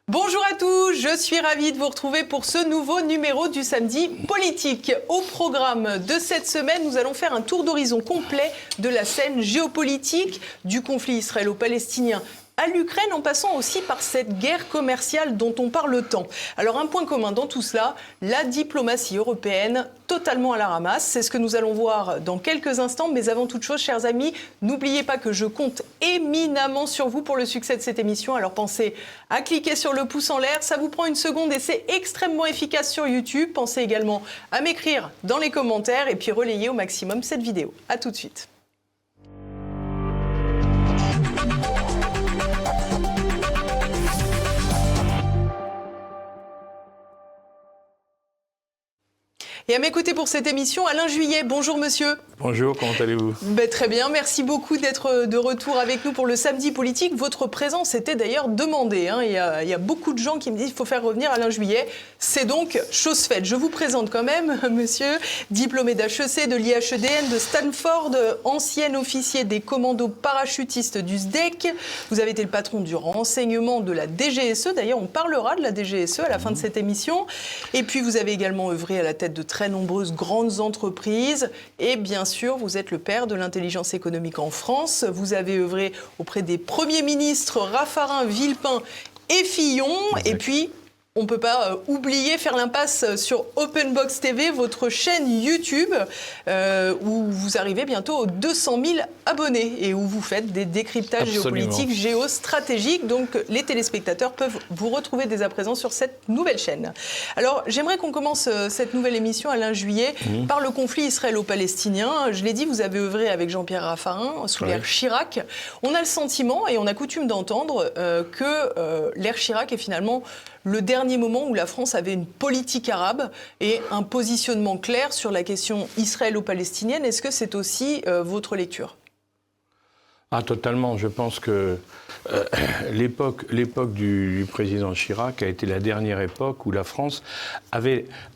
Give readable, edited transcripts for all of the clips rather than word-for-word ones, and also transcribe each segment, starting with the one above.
Bonjour à tous, je suis ravie de vous retrouver pour ce nouveau numéro du Samedi Politique. Au programme de cette semaine, nous allons faire un tour d'horizon complet de la scène géopolitique, du conflit israélo-palestinien à l'Ukraine, en passant aussi par cette guerre commerciale dont on parle tant. Alors un point commun dans tout cela, la diplomatie européenne totalement à la ramasse. C'est ce que nous allons voir dans quelques instants. Mais avant toute chose, chers amis, n'oubliez pas que je compte éminemment sur vous pour le succès de cette émission. Alors pensez à cliquer sur le pouce en l'air. Ça vous prend une seconde et c'est extrêmement efficace sur YouTube. Pensez également à m'écrire dans les commentaires et puis relayer au maximum cette vidéo. À tout de suite. Et à mes côtés pour cette émission, Alain Juillet. Bonjour monsieur. Bonjour, comment allez-vous ? Très bien, merci beaucoup d'être de retour avec nous pour le Samedi Politique. Votre présence était d'ailleurs demandée. Il y a beaucoup de gens qui me disent qu'il faut faire revenir Alain Juillet. C'est donc chose faite. Je vous présente quand même, monsieur, diplômé d'HEC, de l'IHEDN, de Stanford, ancien officier des commandos parachutistes du SDEC. Vous avez été le patron du renseignement de la DGSE. D'ailleurs, on parlera de la DGSE à la fin de cette émission. Et puis, vous avez également œuvré à la tête de très nombreuses grandes entreprises. Et bien sûr, vous êtes le père de l'intelligence économique en France. Vous avez œuvré auprès des premiers ministres Raffarin, Villepin et Fillon. Exact. Et puis, on ne peut pas oublier, faire l'impasse sur Openbox TV, votre chaîne YouTube, où vous arrivez bientôt aux 200 000 abonnés et où vous faites des décryptages géopolitiques, géostratégiques. Donc, les téléspectateurs peuvent vous retrouver dès à présent sur cette nouvelle chaîne. Alors, j'aimerais qu'on commence cette nouvelle émission, Alain Juillet, par le conflit israélo-palestinien. Je l'ai dit, vous avez œuvré avec Jean-Pierre Raffarin sous l'ère Chirac. On a le sentiment, et on a coutume d'entendre, que l'ère Chirac est finalement le dernier moment où la France avait une politique arabe et un positionnement clair sur la question israélo-palestinienne. Est-ce que c'est aussi votre lecture ? Totalement. Je pense que l'époque du président Chirac a été la dernière époque où la France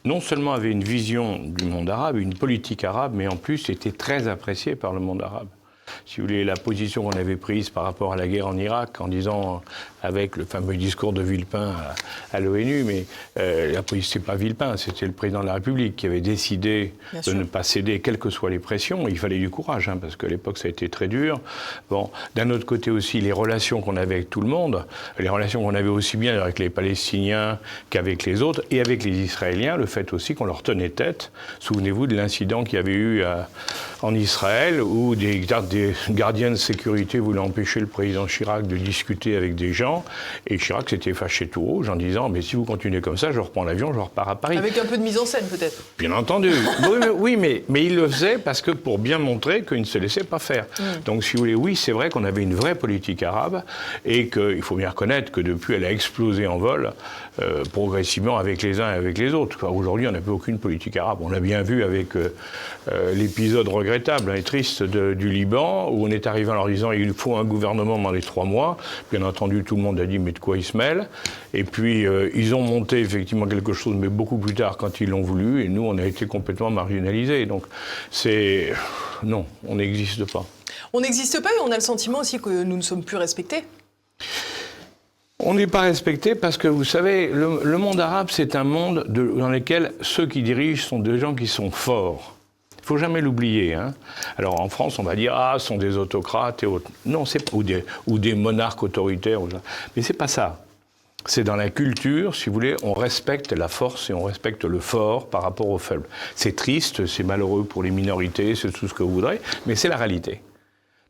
non seulement avait une vision du monde arabe, une politique arabe, mais en plus était très appréciée par le monde arabe. Si vous voulez, la position qu'on avait prise par rapport à la guerre en Irak, en disant, avec le fameux discours de Villepin à l'ONU, mais c'est pas Villepin, c'était le président de la République qui avait décidé de ne pas céder, quelles que soient les pressions. Il fallait du courage, parce qu'à l'époque, ça a été très dur. Bon, d'un autre côté aussi, les relations qu'on avait avec tout le monde, les relations qu'on avait aussi bien avec les Palestiniens qu'avec les autres, et avec les Israéliens, le fait aussi qu'on leur tenait tête. Souvenez-vous de l'incident qu'il y avait eu en Israël, où des gardiens de sécurité voulaient empêcher le président Chirac de discuter avec des gens, et Chirac s'était fâché tout rouge en disant « mais si vous continuez comme ça, je reprends l'avion, je repars à Paris ». Avec un peu de mise en scène peut-être. Bien entendu. Oui, mais il le faisait parce que pour bien montrer qu'il ne se laissait pas faire. Donc si vous voulez, oui, c'est vrai qu'on avait une vraie politique arabe, et qu'il faut bien reconnaître que depuis, elle a explosé en vol, progressivement avec les uns et avec les autres. Aujourd'hui, on n'a plus aucune politique arabe. On l'a bien vu avec l'épisode regrettable et triste du Liban, où on est arrivé en leur disant il faut un gouvernement dans les 3 mois. Bien entendu, tout le monde a dit mais de quoi ils se mêlent. Et puis ils ont monté effectivement quelque chose, mais beaucoup plus tard quand ils l'ont voulu, et nous on a été complètement marginalisés. Donc non, on n'existe pas. On n'existe pas, et on a le sentiment aussi que nous ne sommes plus respectés. On n'est pas respecté parce que, vous savez, le monde arabe, c'est un monde dans lequel ceux qui dirigent sont des gens qui sont forts. Il ne faut jamais l'oublier. Alors en France, on va dire « ce sont des autocrates et autres ». Non, ou des monarques autoritaires. Mais ce n'est pas ça. C'est dans la culture, si vous voulez, on respecte la force et on respecte le fort par rapport au faible. C'est triste, c'est malheureux pour les minorités, c'est tout ce que vous voudrez, mais c'est la réalité.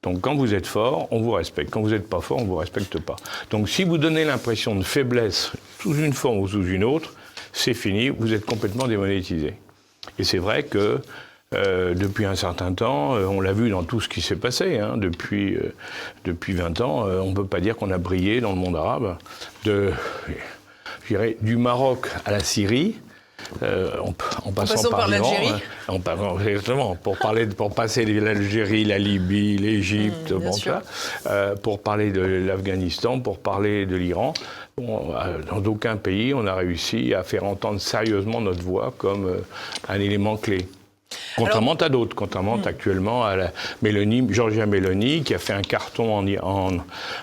Donc quand vous êtes fort, on vous respecte. Quand vous n'êtes pas fort, on ne vous respecte pas. Donc si vous donnez l'impression de faiblesse sous une forme ou sous une autre, c'est fini, vous êtes complètement démonétisé. Et c'est vrai que depuis un certain temps, on l'a vu dans tout ce qui s'est passé, depuis 20 ans, on ne peut pas dire qu'on a brillé dans le monde arabe. Je dirais du Maroc à la Syrie, en passant par l'Algérie. Exactement, pour passer l'Algérie, la Libye, l'Égypte, pour parler de l'Afghanistan, pour parler de l'Iran. Dans aucun pays, on a réussi à faire entendre sérieusement notre voix comme un élément clé. Contrairement à d'autres, actuellement à la Giorgia Meloni, qui a fait un carton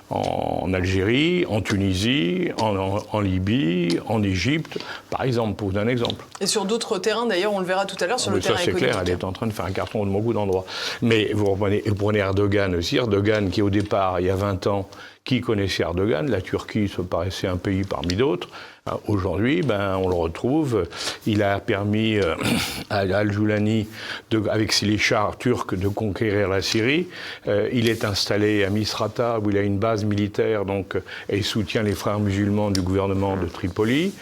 en Algérie, en Tunisie, en Libye, en Égypte, par exemple, pour vous donner un exemple. Et sur d'autres terrains, d'ailleurs, on le verra tout à l'heure, sur le terrain économique. Ça, c'est clair, elle est en train de faire un carton dans beaucoup d'endroits. Mais vous prenez Erdogan aussi, Erdogan qui, au départ, il y a 20 ans, qui connaissait Erdogan? La Turquie se paraissait un pays parmi d'autres. Aujourd'hui, on le retrouve. Il a permis à Al-Joulani, avec les chars turcs, de conquérir la Syrie. Il est installé à Misrata, où il a une base militaire, et il soutient les frères musulmans du gouvernement de Tripoli.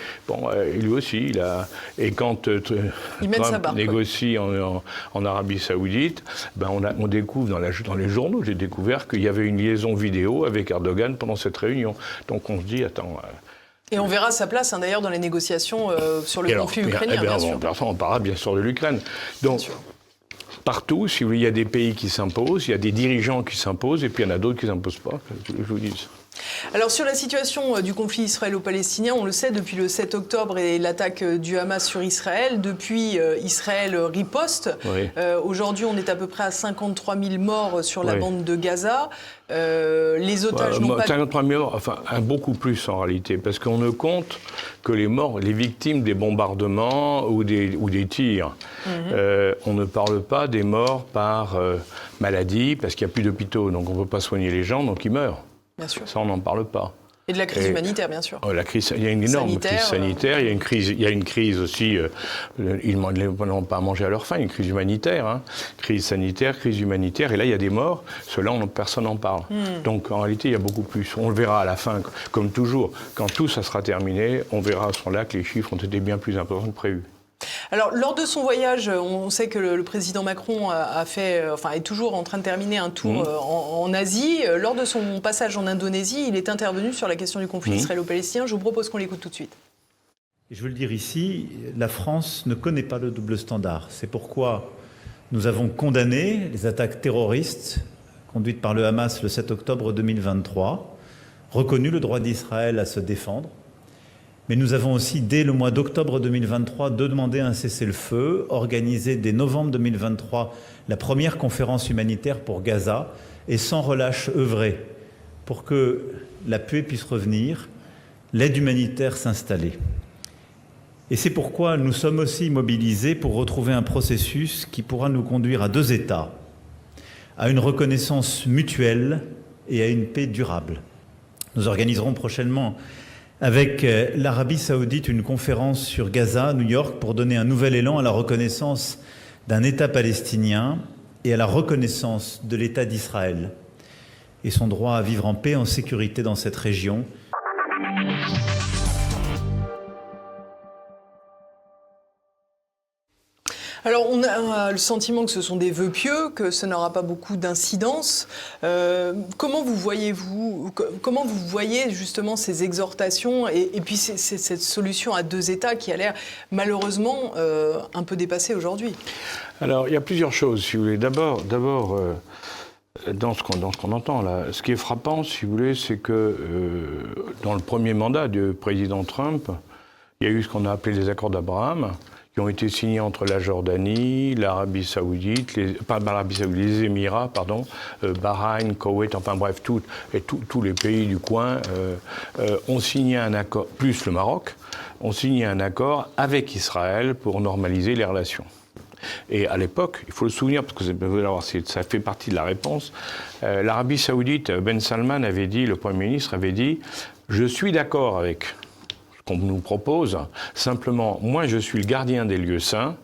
Lui aussi, et quand Trump négocie en Arabie Saoudite, on découvre dans les journaux, j'ai découvert qu'il y avait une liaison vidéo avec Erdogan pendant cette réunion. Donc on se dit, attends... Et on verra sa place, d'ailleurs, dans les négociations sur le conflit ukrainien, bien sûr. On parlera bien sûr de l'Ukraine. Donc, partout, si vous voulez, il y a des pays qui s'imposent, il y a des dirigeants qui s'imposent, et puis il y en a d'autres qui ne s'imposent pas, je vous dis. Alors sur la situation du conflit israélo-palestinien, on le sait, depuis le 7 octobre et l'attaque du Hamas sur Israël, depuis Israël riposte. Oui. Aujourd'hui, on est à peu près à 53 000 morts sur la bande de Gaza. Les otages n'ont pas... 53 000 morts, enfin beaucoup plus en réalité, parce qu'on ne compte que les morts, les victimes des bombardements ou des tirs. On ne parle pas des morts par maladie, parce qu'il n'y a plus d'hôpitaux, donc on ne peut pas soigner les gens, donc ils meurent. Bien sûr. Ça, on n'en parle pas. Et de la crise humanitaire, bien sûr. Il y a une énorme crise sanitaire, il y a une crise aussi, ils n'ont pas à manger à leur faim, une crise humanitaire. Crise sanitaire, crise humanitaire, et là, il y a des morts, ceux-là, personne n'en parle. Donc, en réalité, il y a beaucoup plus. On le verra à la fin, comme toujours, quand tout ça sera terminé, on verra à ce moment-là que les chiffres ont été bien plus importants que prévu. Alors, lors de son voyage, on sait que le président Macron est toujours en train de terminer un tour en Asie. Lors de son passage en Indonésie, il est intervenu sur la question du conflit israélo-palestinien. Je vous propose qu'on l'écoute tout de suite. Je veux le dire ici, la France ne connaît pas le double standard. C'est pourquoi nous avons condamné les attaques terroristes conduites par le Hamas le 7 octobre 2023, reconnu le droit d'Israël à se défendre. Mais nous avons aussi, dès le mois d'octobre 2023, demandé un cessez-le-feu, organisé dès novembre 2023 la première conférence humanitaire pour Gaza et sans relâche œuvré pour que la paix puisse revenir, l'aide humanitaire s'installer. Et c'est pourquoi nous sommes aussi mobilisés pour retrouver un processus qui pourra nous conduire à 2 États, à une reconnaissance mutuelle et à une paix durable. Nous organiserons prochainement avec l'Arabie Saoudite une conférence sur Gaza, New York, pour donner un nouvel élan à la reconnaissance d'un État palestinien et à la reconnaissance de l'État d'Israël et son droit à vivre en paix, en sécurité dans cette région. Alors, on a le sentiment que ce sont des vœux pieux, que ça n'aura pas beaucoup d'incidence. Comment vous voyez justement ces exhortations et puis cette solution à 2 États qui a l'air malheureusement un peu dépassée aujourd'hui? Alors, il y a plusieurs choses, si vous voulez. D'abord, dans ce qu'on entend là, ce qui est frappant, si vous voulez, c'est que dans le premier mandat du président Trump, il y a eu ce qu'on a appelé les accords d'Abraham, qui ont été signés entre la Jordanie, l'Arabie Saoudite, les Émirats, Bahreïn, Koweït, enfin bref, tous les pays du coin ont signé un accord, plus le Maroc, ont signé un accord avec Israël pour normaliser les relations. Et à l'époque, il faut le souvenir, parce que ça fait partie de la réponse, l'Arabie Saoudite, Ben Salman avait dit, le Premier ministre avait dit « Je suis d'accord avec qu'on nous propose. Simplement, moi, je suis le gardien des lieux saints.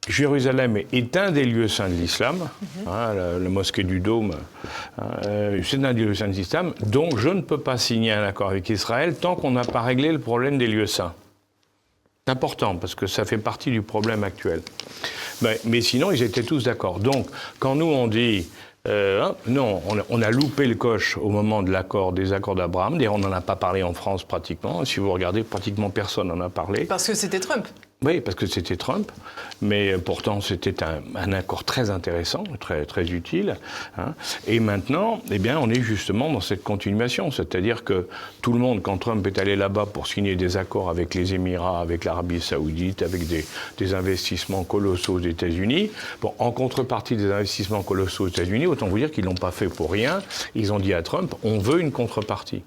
Jérusalem est un des lieux saints de l'islam, la mosquée du Dôme, c'est un des lieux saints de l'islam, donc je ne peux pas signer un accord avec Israël tant qu'on n'a pas réglé le problème des lieux saints. C'est important, parce que ça fait partie du problème actuel. Mais sinon, ils étaient tous d'accord. Donc, quand nous, on dit... non, on a loupé le coche au moment de des accords d'Abraham. D'ailleurs, on n'en a pas parlé en France pratiquement. Si vous regardez, pratiquement personne n'en a parlé. Parce que c'était Trump. Oui, parce que c'était Trump, mais pourtant c'était un accord très intéressant, très, très utile. Hein. Et maintenant, eh bien, on est justement dans cette continuation, c'est-à-dire que tout le monde, quand Trump est allé là-bas pour signer des accords avec les Émirats, avec l'Arabie Saoudite, avec des investissements colossaux aux États-Unis, bon, en contrepartie des investissements colossaux aux États-Unis, autant vous dire qu'ils l'ont pas fait pour rien. Ils ont dit à Trump, on veut une contrepartie.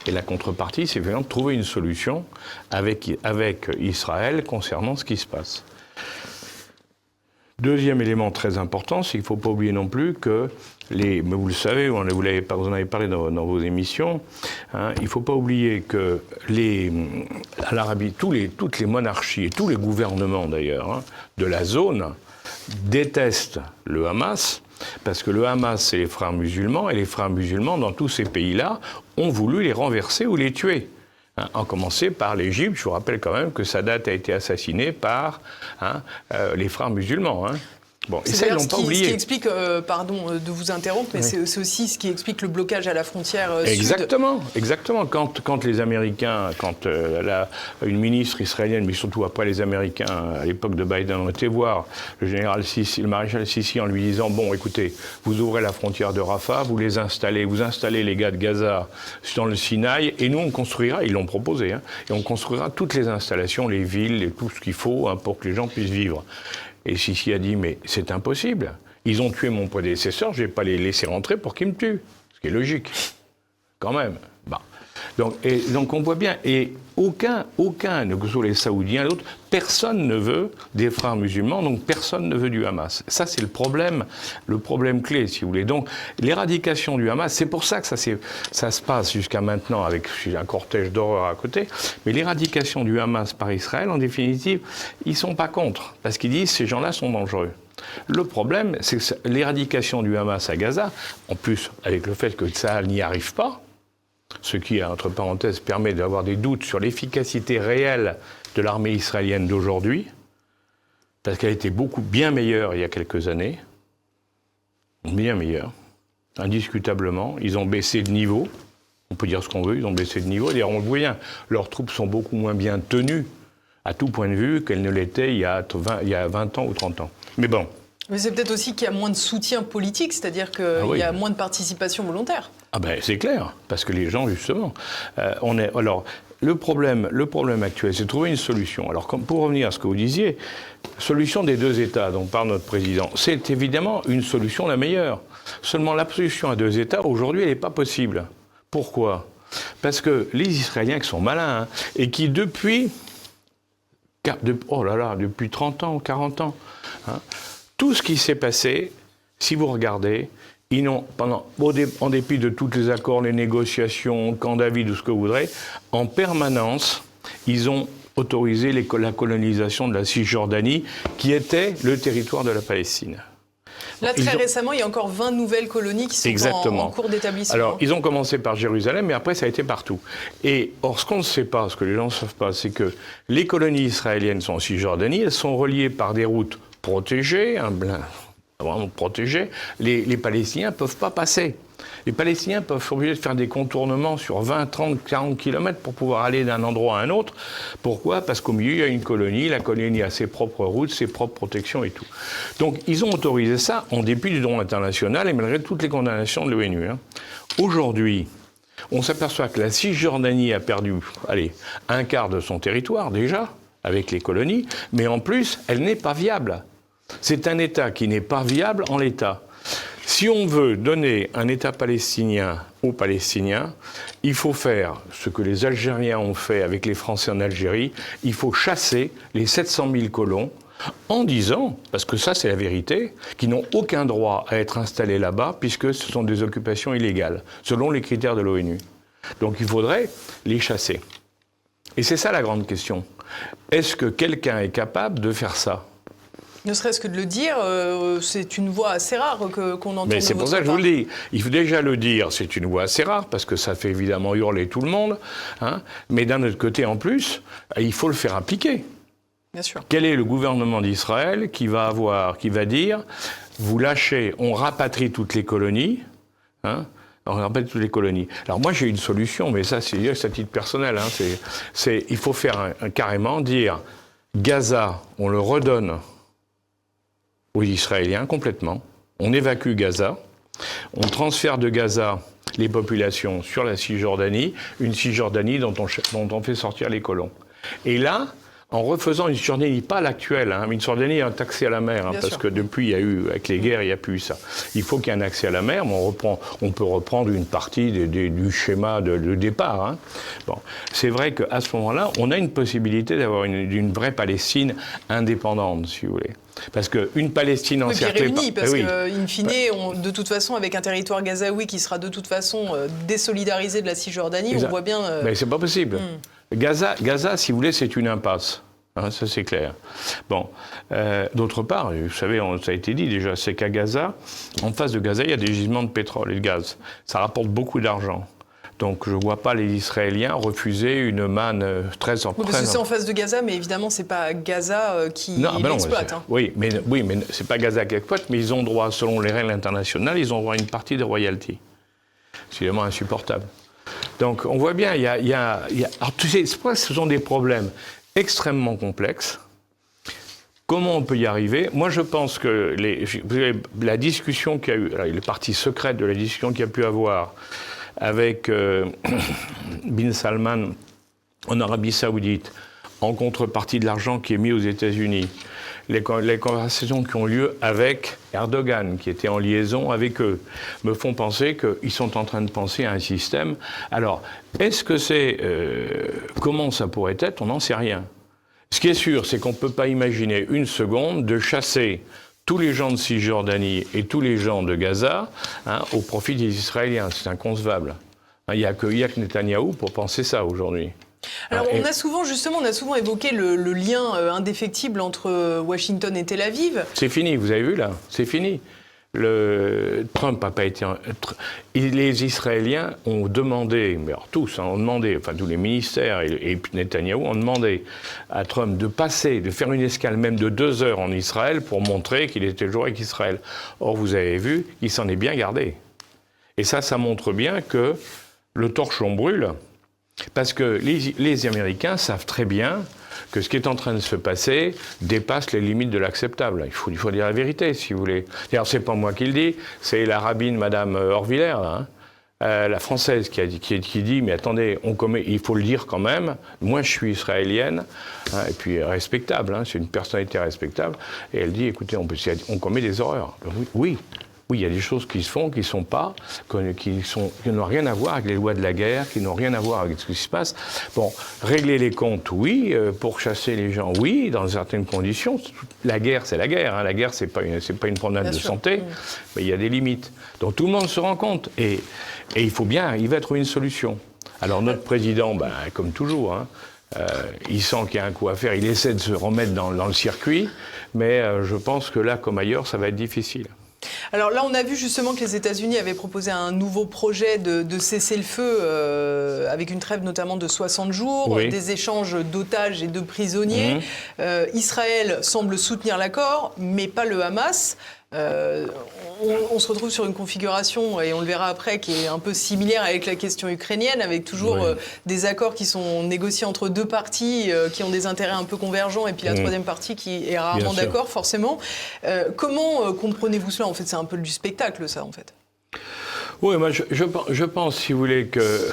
Et la contrepartie, c'est vraiment de trouver une solution avec Israël concernant ce qui se passe. Deuxième élément très important, c'est qu'il ne faut pas oublier non plus que mais vous le savez, vous en avez parlé dans vos émissions, hein, il ne faut pas oublier que à l'Arabie, toutes les monarchies et tous les gouvernements d'ailleurs hein, de la zone détestent le Hamas. Parce que le Hamas, c'est les frères musulmans, et les frères musulmans, dans tous ces pays-là, ont voulu les renverser ou les tuer. Hein, en commencer par l'Égypte. Je vous rappelle quand même que Sadat a été assassiné par les frères musulmans. Hein. Bon, et ça, ils l'ont pas oublié. Ce qui explique, pardon de vous interrompre, mais oui. C'est aussi ce qui explique le blocage à la frontière exactement, sud. Exactement. Quand les Américains, une ministre israélienne, mais surtout après les Américains, à l'époque de Biden, ont été voir le général Sissi, le maréchal Sissi, en lui disant, bon, écoutez, vous ouvrez la frontière de Rafah, vous installez les gars de Gaza dans le Sinaï, et nous, on construira, ils l'ont proposé, hein, et on construira toutes les installations, les villes, tout ce qu'il faut hein, pour que les gens puissent vivre. Et Sissi a dit, mais c'est impossible. Ils ont tué mon prédécesseur, je ne vais pas les laisser rentrer pour qu'ils me tuent. Ce qui est logique, quand même. Bah. Donc on voit bien, et aucun, que ce soit les Saoudiens, d'autres, personne ne veut des frères musulmans, donc personne ne veut du Hamas. Ça, c'est le problème clé, si vous voulez. Donc l'éradication du Hamas, c'est pour ça que ça se passe jusqu'à maintenant avec un cortège d'horreur à côté, mais l'éradication du Hamas par Israël, en définitive, ils ne sont pas contre, parce qu'ils disent ces gens-là sont dangereux. Le problème, c'est que l'éradication du Hamas à Gaza, en plus avec le fait que Tsahal n'y arrive pas, ce qui, entre parenthèses, permet d'avoir des doutes sur l'efficacité réelle de l'armée israélienne d'aujourd'hui, parce qu'elle était bien meilleure il y a quelques années, bien meilleure, indiscutablement. Ils ont baissé de niveau, on peut dire ce qu'on veut, ils ont baissé de niveau. D'ailleurs, on le voit bien, leurs troupes sont beaucoup moins bien tenues, à tout point de vue, qu'elles ne l'étaient il y a 20 ans ou 30 ans. Mais bon. Mais c'est peut-être aussi qu'il y a moins de soutien politique, c'est-à-dire qu'il y a moins de participation volontaire. Ah ben c'est clair, parce que les gens, justement, alors, le problème actuel, c'est de trouver une solution. Alors, pour revenir à ce que vous disiez, solution des deux États dont parle notre président, c'est évidemment une solution la meilleure. Seulement, la solution à deux États, aujourd'hui, elle n'est pas possible. Pourquoi ? Parce que les Israéliens qui sont malins, hein, et qui depuis 30 ans ou 40 ans, hein, tout ce qui s'est passé, si vous regardez, ils n'ont, en dépit de tous les accords, les négociations, Camp David, ou ce que vous voudrez, en permanence, ils ont autorisé la colonisation de la Cisjordanie, qui était le territoire de la Palestine. Là, très récemment, il y a encore 20 nouvelles colonies qui sont en cours d'établissement. Alors, ils ont commencé par Jérusalem, mais après, ça a été partout. Et or, ce qu'on ne sait pas, ce que les gens ne savent pas, c'est que les colonies israéliennes sont en Cisjordanie, elles sont reliées par des routes protégées, vraiment protégées. Les Palestiniens ne peuvent pas passer. Les Palestiniens peuvent obligés de faire des contournements sur 20, 30, 40 km pour pouvoir aller d'un endroit à un autre. Pourquoi ? Parce qu'au milieu, il y a une colonie. La colonie a ses propres routes, ses propres protections et tout. Donc, ils ont autorisé ça en dépit du droit international et malgré toutes les condamnations de l'ONU. Hein. Aujourd'hui, on s'aperçoit que la Cisjordanie a perdu, un quart de son territoire déjà, avec les colonies, mais en plus, elle n'est pas viable. C'est un État qui n'est pas viable en l'État. Si on veut donner un État palestinien aux Palestiniens, il faut faire ce que les Algériens ont fait avec les Français en Algérie, il faut chasser les 700 000 colons en disant, parce que ça c'est la vérité, qu'ils n'ont aucun droit à être installés là-bas puisque ce sont des occupations illégales, selon les critères de l'ONU. Donc il faudrait les chasser. Et c'est ça la grande question. Est-ce que quelqu'un est capable de faire ça ? Ne serait-ce que de le dire, c'est une voix assez rare qu'on entend. Mais c'est pour ça que je vous le dis. Il faut déjà le dire, c'est une voix assez rare, parce que ça fait évidemment hurler tout le monde. Hein, mais d'un autre côté, en plus, il faut le faire appliquer. Bien sûr. Quel est le gouvernement d'Israël qui va dire, vous lâchez, on rapatrie toutes les colonies, hein, on rapatrie toutes les colonies. Alors moi, j'ai une solution, mais ça, c'est à titre personnel. Hein, il faut faire carrément dire... Gaza, on le redonne aux Israéliens complètement. On évacue Gaza. On transfère de Gaza les populations sur la Cisjordanie, une Cisjordanie dont on fait sortir les colons. Et là, en refaisant une Cisjordanie, pas l'actuelle, hein, mais une Cisjordanie un accès à la mer, hein, parce que depuis, il y a eu, avec les guerres, il n'y a plus eu ça. Il faut qu'il y ait un accès à la mer, mais on peut reprendre une partie du schéma de départ. Hein. Bon. C'est vrai qu'à ce moment-là, on a une possibilité d'avoir une vraie Palestine indépendante, si vous voulez. Parce qu'une Palestine encerclée... Oui, réunie, parce qu'in fine, de toute façon, avec un territoire gazaoui qui sera de toute façon désolidarisé de la Cisjordanie, on voit bien... Mais c'est pas possible. Gaza, si vous voulez, c'est une impasse. Hein, ça, c'est clair. Bon. D'autre part, vous savez, ça a été dit déjà, c'est qu'à Gaza, en face de Gaza, il y a des gisements de pétrole et de gaz. Ça rapporte beaucoup d'argent. Donc je ne vois pas les Israéliens refuser une manne très en parce que c'est en face de Gaza, mais évidemment, ce n'est pas Gaza qui l'exploite. Hein. Oui, mais ce n'est pas Gaza qui exploite, mais ils ont droit, selon les règles internationales, ils ont droit à une partie des royalties. C'est évidemment insupportable. Donc on voit bien, alors tu sais, ce sont des problèmes extrêmement complexes. Comment on peut y arriver? Moi, je pense que la discussion qu'il y a eu, les parties secrètes de la discussion qu'il y a pu avoir avec Bin Salman en Arabie Saoudite, en contrepartie de l'argent qui est mis aux États-Unis, les conversations qui ont lieu avec Erdogan, qui était en liaison avec eux, me font penser qu'ils sont en train de penser à un système. Alors, est-ce que c'est... comment ça pourrait être? On n'en sait rien. Ce qui est sûr, c'est qu'on ne peut pas imaginer une seconde de chasser tous les gens de Cisjordanie et tous les gens de Gaza au profit des Israéliens. C'est inconcevable. Il n'y a que Netanyahou pour penser ça aujourd'hui. Alors on a souvent évoqué le lien indéfectible entre Washington et Tel Aviv. C'est fini, vous avez vu là, c'est fini. Trump n'a pas été... Les Israéliens ont demandé, mais alors tous ont demandé, enfin tous les ministères et Netanyahou ont demandé à Trump de faire une escale même de 2 heures en Israël pour montrer qu'il était toujours avec Israël. Or, vous avez vu, il s'en est bien gardé. Et ça montre bien que le torchon brûle, parce que les Américains savent très bien que ce qui est en train de se passer dépasse les limites de l'acceptable. Il faut dire la vérité, si vous voulez. D'ailleurs, c'est pas moi qui le dis, c'est la rabbine Madame Horviller, là, la française, qui dit, mais attendez, il faut le dire quand même, moi je suis israélienne, et puis respectable, c'est une personnalité respectable, et elle dit, écoutez, on commet des horreurs. Oui. Oui, il y a des choses qui se font, qui n'ont rien à voir avec les lois de la guerre, qui n'ont rien à voir avec ce qui se passe. Bon, régler les comptes, oui. Pour chasser les gens, oui, dans certaines conditions. La guerre, c'est la guerre. La guerre, c'est pas une promenade de santé, mais il y a des limites. Donc tout le monde se rend compte. Et il faut bien arriver à trouver une solution. Alors notre président, comme toujours, il sent qu'il y a un coup à faire. Il essaie de se remettre dans le circuit. Mais je pense que là, comme ailleurs, ça va être difficile. Alors là, on a vu justement que les États-Unis avaient proposé un nouveau projet de cessez-le-feu avec une trêve notamment de 60 jours, des échanges d'otages et de prisonniers. Israël semble soutenir l'accord, mais pas le Hamas. On se retrouve sur une configuration, et on le verra après, qui est un peu similaire avec la question ukrainienne, avec toujours des accords qui sont négociés entre deux parties qui ont des intérêts un peu convergents, et puis la troisième partie qui est rarement d'accord, forcément. Comment comprenez-vous cela? En fait, c'est un peu du spectacle, ça, en fait. Oui, moi, je pense, si vous voulez, que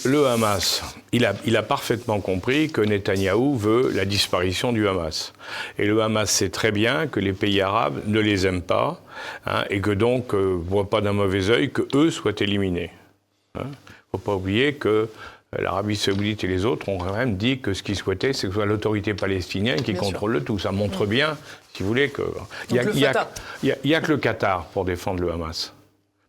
le Hamas, il a parfaitement compris que Netanyahou veut la disparition du Hamas. Et le Hamas sait très bien que les pays arabes ne les aiment pas, et que donc ne voient pas d'un mauvais œil qu'eux soient éliminés. Il ne faut pas oublier que l'Arabie Saoudite et les autres ont quand même dit que ce qu'ils souhaitaient, c'est que ce soit l'autorité palestinienne qui contrôle le tout. Ça montre bien, si vous voulez, qu'il n'y a que le Qatar pour défendre le Hamas.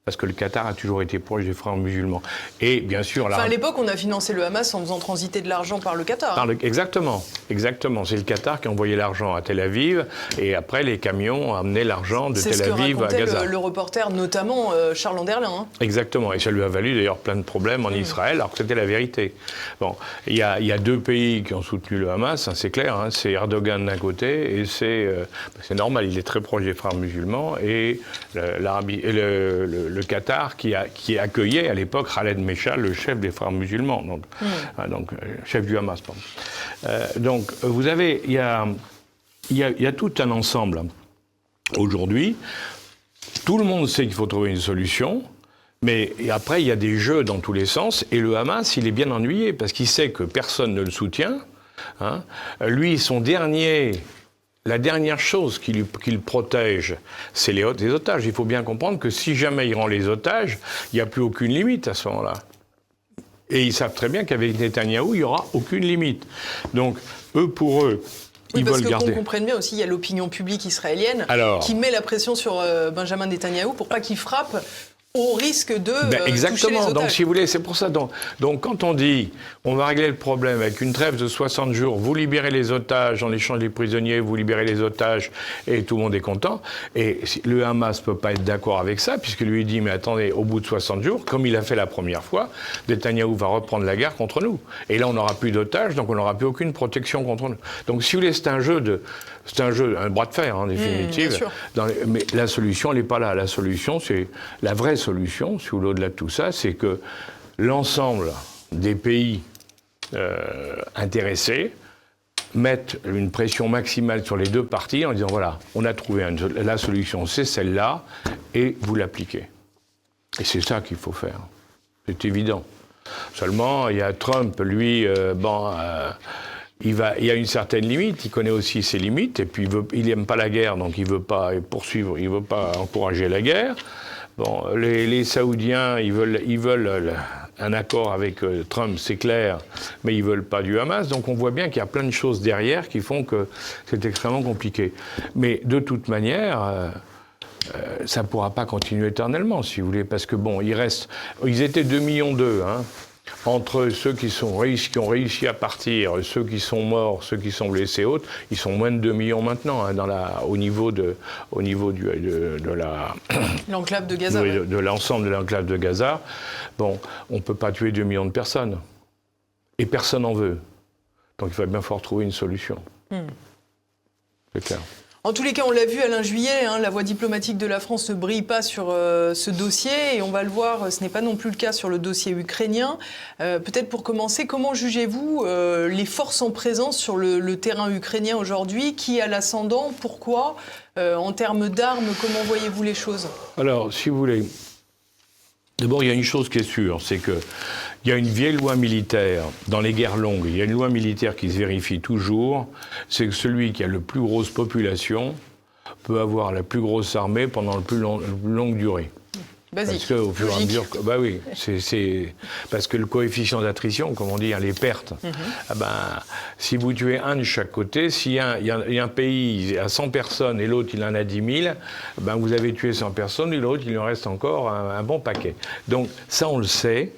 Parce que le Qatar a toujours été proche des frères musulmans. Et bien sûr... à l'époque, on a financé le Hamas en faisant transiter de l'argent par le Qatar. Exactement. C'est le Qatar qui a envoyé l'argent à Tel Aviv, et après, les camions ont amené l'argent de Tel Aviv à Gaza. C'est ce que racontait le reporter, notamment Charles Anderlin. Exactement. Et ça lui a valu d'ailleurs plein de problèmes en Israël, alors que c'était la vérité. Bon, il y a 2 pays qui ont soutenu le Hamas, c'est clair. C'est Erdogan d'un côté, et c'est normal, il est très proche des frères musulmans, et l'Arabie... le Qatar qui accueillait à l'époque Khaled Meshal, le chef des frères musulmans, donc chef du Hamas. Donc vous avez, il y a tout un ensemble. Aujourd'hui, tout le monde sait qu'il faut trouver une solution. Mais après, il y a des jeux dans tous les sens, et le Hamas, il est bien ennuyé, parce qu'il sait que personne ne le soutient. Lui, la dernière chose qui le protège, c'est les otages. Il faut bien comprendre que si jamais il rend les otages, il n'y a plus aucune limite à ce moment-là. Et ils savent très bien qu'avec Netanyahou, il n'y aura aucune limite. Donc, pour eux, ils veulent garder. Qu'on comprenne bien aussi, il y a l'opinion publique israélienne qui met la pression sur Benjamin Netanyahou pour pas qu'il frappe au risque de exactement. toucher les otages. Donc, si vous voulez, c'est pour ça. Donc, quand on dit, on va régler le problème avec une trêve de 60 jours, vous libérez les otages, en échange des prisonniers, vous libérez les otages, et tout le monde est content. Et le Hamas ne peut pas être d'accord avec ça, puisque lui dit, mais attendez, au bout de 60 jours, comme il a fait la première fois, Netanyahou va reprendre la guerre contre nous. Et là, on n'aura plus d'otages, donc on n'aura plus aucune protection contre nous. Donc, si vous voulez, c'est un un bras de fer, en définitive. Mais la solution, elle n'est pas là. La solution, c'est la vraie solution, si vous voulez, au-delà de tout ça, c'est que l'ensemble des pays intéressés mettent une pression maximale sur les deux parties en disant voilà, on a trouvé la solution, c'est celle-là, et vous l'appliquez. Et c'est ça qu'il faut faire. C'est évident. Seulement, il y a Trump, lui, il y a une certaine limite, il connaît aussi ses limites, et puis il n'aime pas la guerre, donc il ne veut pas poursuivre, il ne veut pas encourager la guerre. Bon, les Saoudiens, ils veulent un accord avec Trump, c'est clair, mais ils ne veulent pas du Hamas. Donc on voit bien qu'il y a plein de choses derrière qui font que c'est extrêmement compliqué. Mais de toute manière, ça ne pourra pas continuer éternellement, si vous voulez, parce que bon, ils étaient 2,2 millions, entre ceux qui ont réussi à partir, ceux qui sont morts, ceux qui sont blessés et autres, ils sont moins de 2 millions maintenant au niveau de l'enclave de Gaza. De l'ensemble de l'enclave de Gaza. Bon, on ne peut pas tuer 2 millions de personnes. Et personne n'en veut. Donc il va bien falloir trouver une solution. C'est clair. En tous les cas, on l'a vu Alain Juillet, la voie diplomatique de la France ne brille pas sur ce dossier et on va le voir, ce n'est pas non plus le cas sur le dossier ukrainien. Peut-être pour commencer, comment jugez-vous les forces en présence sur le terrain ukrainien aujourd'hui? Qui a l'ascendant? Pourquoi? En termes d'armes, comment voyez-vous les choses? Alors, si vous voulez, d'abord, il y a une chose qui est sûre, c'est que il y a une vieille loi militaire, dans les guerres longues, il y a une loi militaire qui se vérifie toujours, c'est que celui qui a le plus grosse population peut avoir la plus grosse armée pendant la plus longue durée. Basique. Parce qu'au fur et à mesure, oui, parce que le coefficient d'attrition, comme on dit, les pertes, si vous tuez un de chaque côté, s'il y a un pays à 100 personnes et l'autre il en a 10 000, vous avez tué 100 personnes et l'autre il en reste encore un bon paquet. Donc ça on le sait.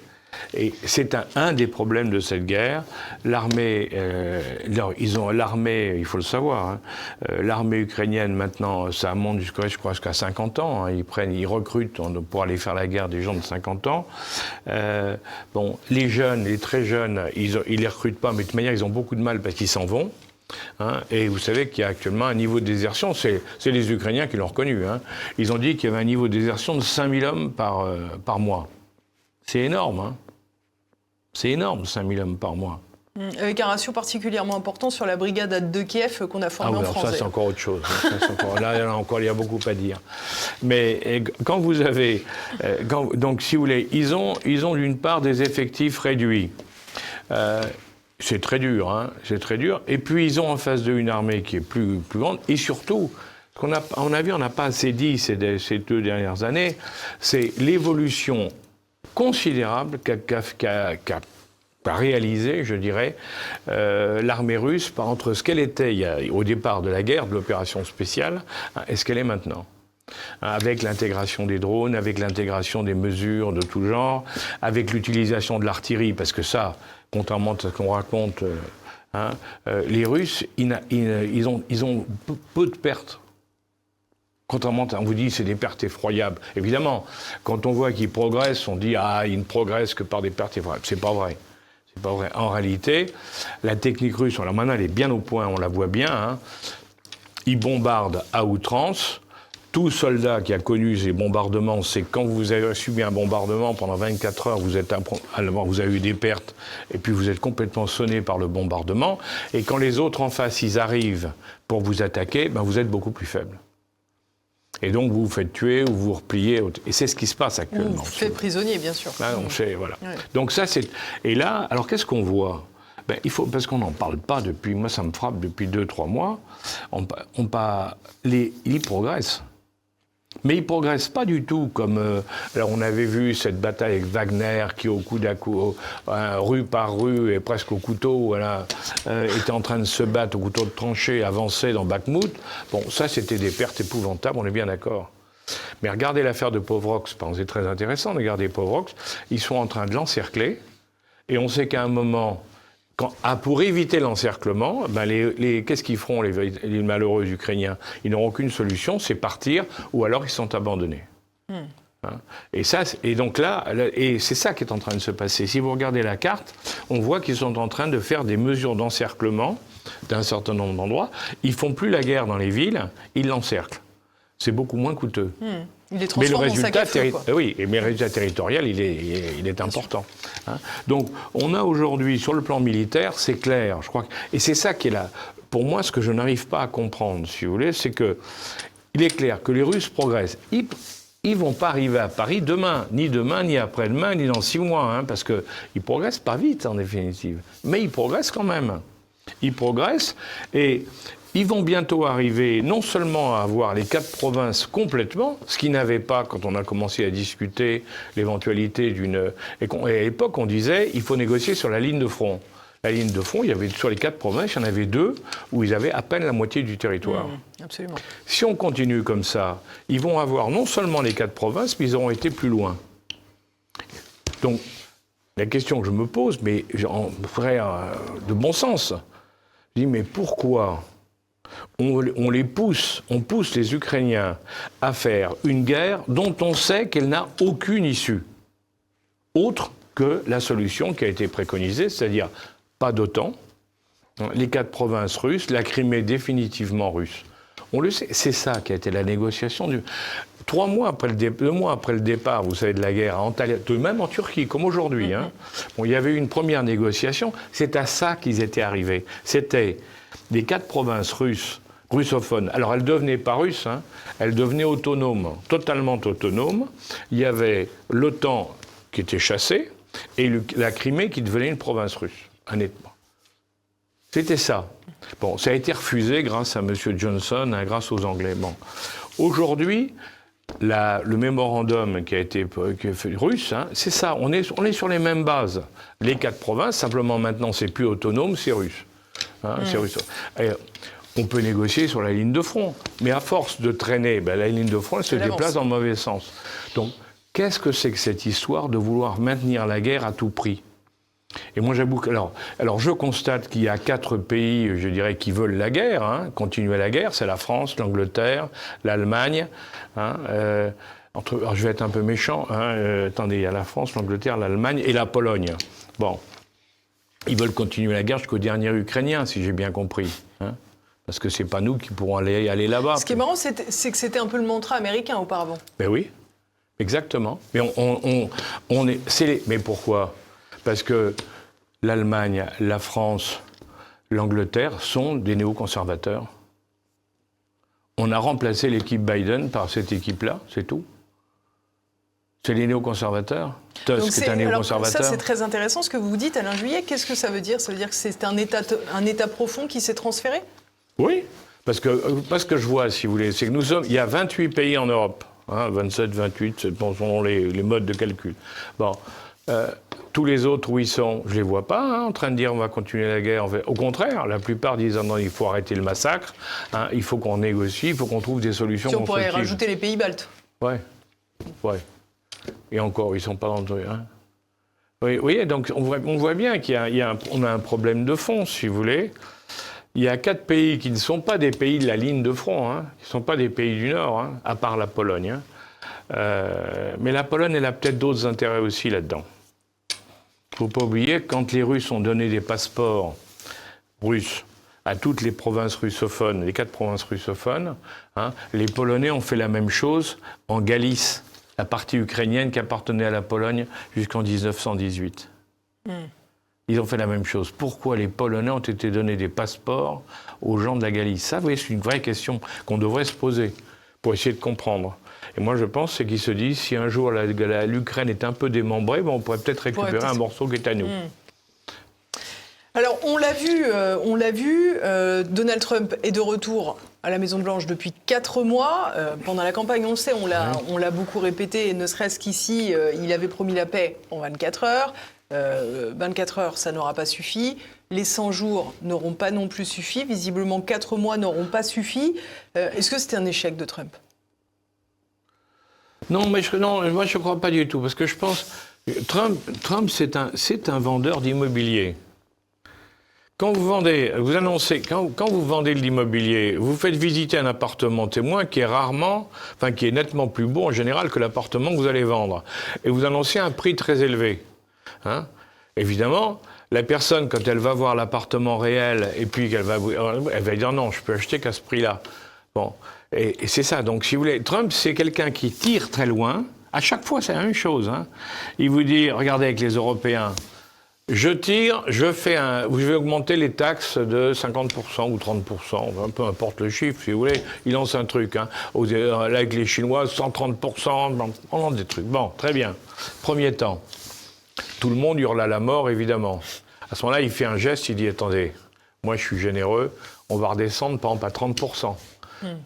Et c'est un des problèmes de cette guerre. L'armée, il faut le savoir, l'armée ukrainienne maintenant, ça monte jusqu'à 50 ans. Ils recrutent pour aller faire la guerre des gens de 50 ans. Les jeunes, les très jeunes, ils les recrutent pas, mais de toute manière, ils ont beaucoup de mal parce qu'ils s'en vont. Et vous savez qu'il y a actuellement un niveau de désertion, c'est les Ukrainiens qui l'ont reconnu. Ils ont dit qu'il y avait un niveau de désertion de 5000 hommes par mois. C'est énorme, C'est énorme, 5000 hommes par mois. Avec un ratio particulièrement important sur la brigade de Kiev qu'on a formée en France. Ça, c'est encore autre chose. Là, il y a beaucoup à dire. Mais quand vous avez... donc, si vous voulez, ils ont d'une part des effectifs réduits. C'est très dur, c'est très dur. Et puis, ils ont en face d'eux une armée qui est plus grande. Et surtout, ce qu'on n'a pas assez dit ces 2 dernières années, c'est l'évolution considérable qu'a réalisé, je dirais, l'armée russe entre ce qu'elle était au départ de la guerre, de l'opération spéciale, et ce qu'elle est maintenant. Avec l'intégration des drones, avec l'intégration des mesures de tout genre, avec l'utilisation de l'artillerie, parce que ça, contrairement à ce qu'on raconte, les Russes, ils ont peu de pertes. Contrairement, on vous dit c'est des pertes effroyables. Évidemment, quand on voit qu'ils progressent, on dit ils ne progressent que par des pertes effroyables. C'est pas vrai. C'est pas vrai. En réalité, la technique russe, maintenant elle est bien au point, on la voit bien. Ils bombardent à outrance tout soldat qui a connu ces bombardements, c'est quand vous avez subi un bombardement pendant 24 heures, vous avez eu des pertes, et puis vous êtes complètement sonné par le bombardement, et quand les autres en face, ils arrivent pour vous attaquer, ben vous êtes beaucoup plus faible. Et donc vous vous faites tuer ou vous repliez, et c'est ce qui se passe actuellement. Vous faites prisonnier, bien sûr. Ben, on sait, voilà. Ouais. Donc ça, c'est... Et là, alors qu'est-ce qu'on voit ? Ben, parce qu'on n'en parle pas depuis, moi ça me frappe depuis 2-3 mois, ils progressent. Mais ils ne progressent pas du tout comme... alors on avait vu cette bataille avec Wagner qui au coup d'à coup, rue par rue et presque au couteau, voilà, était en train de se battre au couteau de tranchée, avancer dans Bakhmout. Bon, ça c'était des pertes épouvantables, on est bien d'accord. Mais regardez l'affaire de Povrox, c'est très intéressant, regardez Povrox, ils sont en train de l'encercler et on sait qu'à un moment... pour éviter l'encerclement, ben qu'est-ce qu'ils feront les malheureux Ukrainiens ? Ils n'auront qu'une solution, c'est partir, ou alors ils sont abandonnés. Hein ? Et donc là, et c'est ça qui est en train de se passer. Si vous regardez la carte, on voit qu'ils sont en train de faire des mesures d'encerclement d'un certain nombre d'endroits. Ils font plus la guerre dans les villes, ils l'encerclent. C'est beaucoup moins coûteux. Il les transforme en sac à feu, quoi. Oui, mais le résultat territorial, il est important. Hein. Donc, on a aujourd'hui, sur le plan militaire, c'est clair, je crois. Et c'est ça qui est là. Pour moi, ce que je n'arrive pas à comprendre, si vous voulez, c'est que il est clair que les Russes progressent. Ils ne vont pas arriver à Paris demain, ni après-demain, ni dans 6 mois, hein, parce qu'ils ne progressent pas vite, en définitive. Mais ils progressent quand même. Ils progressent et... Ils vont bientôt arriver non seulement à avoir les 4 provinces complètement, ce qu'ils n'avaient pas quand on a commencé à discuter l'éventualité d'une... Et à l'époque, on disait il faut négocier sur la ligne de front. La ligne de front, il y avait sur les 4 provinces, il y en avait 2 où ils avaient à peine la moitié du territoire. Absolument. Si on continue comme ça, ils vont avoir non seulement les 4 provinces, mais ils auront été plus loin. Donc, la question que je me pose, mais en vrai de bon sens, je dis mais pourquoi on pousse les Ukrainiens à faire une guerre dont on sait qu'elle n'a aucune issue, autre que la solution qui a été préconisée, c'est-à-dire pas d'OTAN, les 4 provinces russes, la Crimée définitivement russe. On le sait, c'est ça qui a été la négociation. 2 mois après le départ, vous savez, de la guerre, même en Turquie, comme aujourd'hui, hein, bon, il y avait eu une première négociation, c'est à ça qu'ils étaient arrivés. C'était les 4 provinces russophones. Alors, elles ne devenaient pas russes, hein, elles devenaient autonomes, totalement autonomes. Il y avait l'OTAN qui était chassée et la Crimée qui devenait une province russe, honnêtement. C'était ça. Bon, ça a été refusé grâce à M. Johnson, hein, grâce aux Anglais. Bon. Aujourd'hui, le mémorandum qui a été fait russe, hein, c'est ça, on est sur les mêmes bases. Les 4 provinces, simplement maintenant, c'est plus autonome, c'est russe. Hein, c'est russe. Et on peut négocier sur la ligne de front, mais à force de traîner, la ligne de front, elle se déplace dans le mauvais sens. Donc, qu'est-ce que c'est que cette histoire de vouloir maintenir la guerre à tout prix ? Et moi, j'avoue que... Alors, je constate qu'il y a 4 pays, je dirais, qui veulent la guerre, hein, continuer la guerre. C'est la France, l'Angleterre, l'Allemagne. Hein, alors, je vais être un peu méchant. Hein, attendez, il y a la France, l'Angleterre, l'Allemagne et la Pologne. Bon. Ils veulent continuer la guerre jusqu'au dernier Ukrainien, si j'ai bien compris. Hein, parce que c'est pas nous qui pourrons aller là-bas. Ce qui est marrant, c'est que c'était un peu le mantra américain auparavant. Ben oui, exactement. Mais mais pourquoi ? Parce que l'Allemagne, la France, l'Angleterre sont des néoconservateurs. On a remplacé l'équipe Biden par cette équipe-là, c'est tout. C'est les néoconservateurs. Tusk est un néoconservateur. Ça, c'est très intéressant ce que vous dites, Alain Juillet. Qu'est-ce que ça veut dire ? Ça veut dire que c'est un état profond qui s'est transféré ? Oui, parce que je vois, si vous voulez, c'est que il y a 28 pays en Europe, hein, 27, 28, selon les modes de calcul. Bon, tous les autres où ils sont, je les vois pas, hein, en train de dire on va continuer la guerre. Au contraire, la plupart disent non, il faut arrêter le massacre, hein, il faut qu'on négocie, il faut qu'on trouve des solutions constructives. Si on pourrait rajouter les pays baltes. Ouais. Et encore, ils sont pas dans le truc. Hein. Oui, donc on voit bien qu'on a un problème de fond, si vous voulez. Il y a 4 pays qui ne sont pas des pays de la ligne de front, hein, qui ne sont pas des pays du Nord, hein, à part la Pologne. Hein. Mais la Pologne, elle a peut-être d'autres intérêts aussi là-dedans. Il ne faut pas oublier que quand les Russes ont donné des passeports russes à toutes les provinces russophones, les 4 provinces russophones. Hein. Les Polonais ont fait la même chose en Galice, la partie ukrainienne qui appartenait à la Pologne jusqu'en 1918. Ils ont fait la même chose. Pourquoi les Polonais ont été donnés des passeports aux gens de la Galice? Ça, vous voyez, c'est une vraie question qu'on devrait se poser pour essayer de comprendre. Et moi, je pense, c'est qu'ils se disent, si un jour l'Ukraine est un peu démembrée, on pourrait peut-être récupérer un morceau qui est à nous. Alors, on l'a vu, Donald Trump est de retour à la Maison-Blanche depuis 4 mois. Pendant la campagne, on le sait, on l'a beaucoup répété, ne serait-ce qu'ici, il avait promis la paix en 24 heures. 24 heures, ça n'aura pas suffi. Les 100 jours n'auront pas non plus suffi. Visiblement, 4 mois n'auront pas suffi. Est-ce que c'était un échec de Trump ? Non, moi je ne crois pas du tout, parce que je pense Trump c'est un vendeur d'immobilier. Quand vous vendez de l'immobilier, vous faites visiter un appartement témoin qui est nettement plus beau en général que l'appartement que vous allez vendre, et vous annoncez un prix très élevé. Hein ? Évidemment, la personne, quand elle va voir l'appartement réel, et puis elle va dire non, je peux acheter qu'à ce prix-là. Bon. Et c'est ça. Donc, si vous voulez, Trump, c'est quelqu'un qui tire très loin. À chaque fois, c'est la même chose. Hein. Il vous dit, regardez avec les Européens, je vais augmenter les taxes de 50% ou 30%, peu importe le chiffre, si vous voulez. Il lance un truc. Hein. Là, avec les Chinois, 130%, on lance des trucs. Bon, très bien. Premier temps. Tout le monde hurle à la mort, évidemment. À ce moment-là, il fait un geste, il dit, attendez, moi, je suis généreux, on va redescendre, par exemple, à 30%.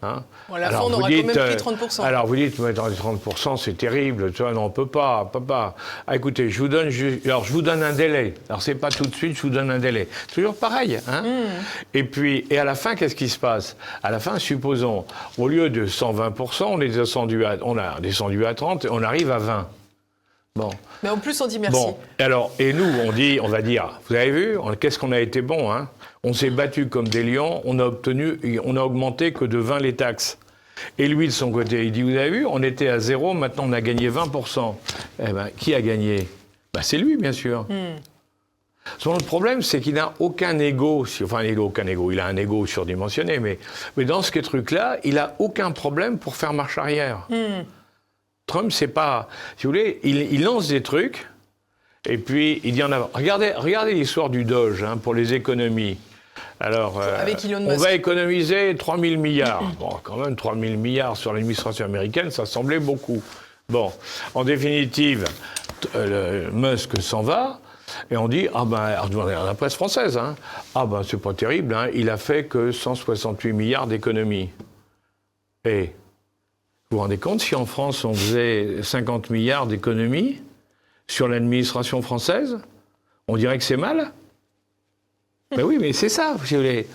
Hein? Bon, à la fin, on aura quand même pris 30%. Alors vous dites, mais 30%, c'est terrible, tu vois, non, on peut pas. Ah, écoutez, je vous donne un délai. Alors c'est pas tout de suite, je vous donne un délai. Toujours pareil. Hein? Et à la fin, qu'est-ce qui se passe? À la fin, supposons, au lieu de 120%, on a descendu à 30%, et on arrive à 20%. Bon. Mais en plus, on dit merci. Bon, alors, et nous, on va dire, vous avez vu, qu'est-ce qu'on a été bon, hein? On s'est battu comme des lions, on a augmenté que de 20 les taxes. Et lui, de son côté, il dit, vous avez vu, on était à 0, maintenant on a gagné 20%. Eh ben, qui a gagné? Ben, c'est lui, bien sûr. Son problème, c'est qu'il n'a aucun ego, il a un ego surdimensionné, mais dans ce truc-là, il n'a aucun problème pour faire marche arrière. Trump, c'est pas... Si vous voulez, il lance des trucs, et puis il dit en avant. Regardez l'histoire du Doge, hein, pour les économies. Alors, avec Elon Musk. On va économiser 3 000 milliards. Bon, quand même, 3 000 milliards sur l'administration américaine, ça semblait beaucoup. Bon, en définitive, Musk s'en va, et on dit, dans la presse française, hein, c'est pas terrible, hein, il a fait que 168 milliards d'économies. Et vous vous rendez compte, si en France, on faisait 50 milliards d'économies sur l'administration française, on dirait que c'est mal. Ben oui, mais c'est ça, si vous voulez.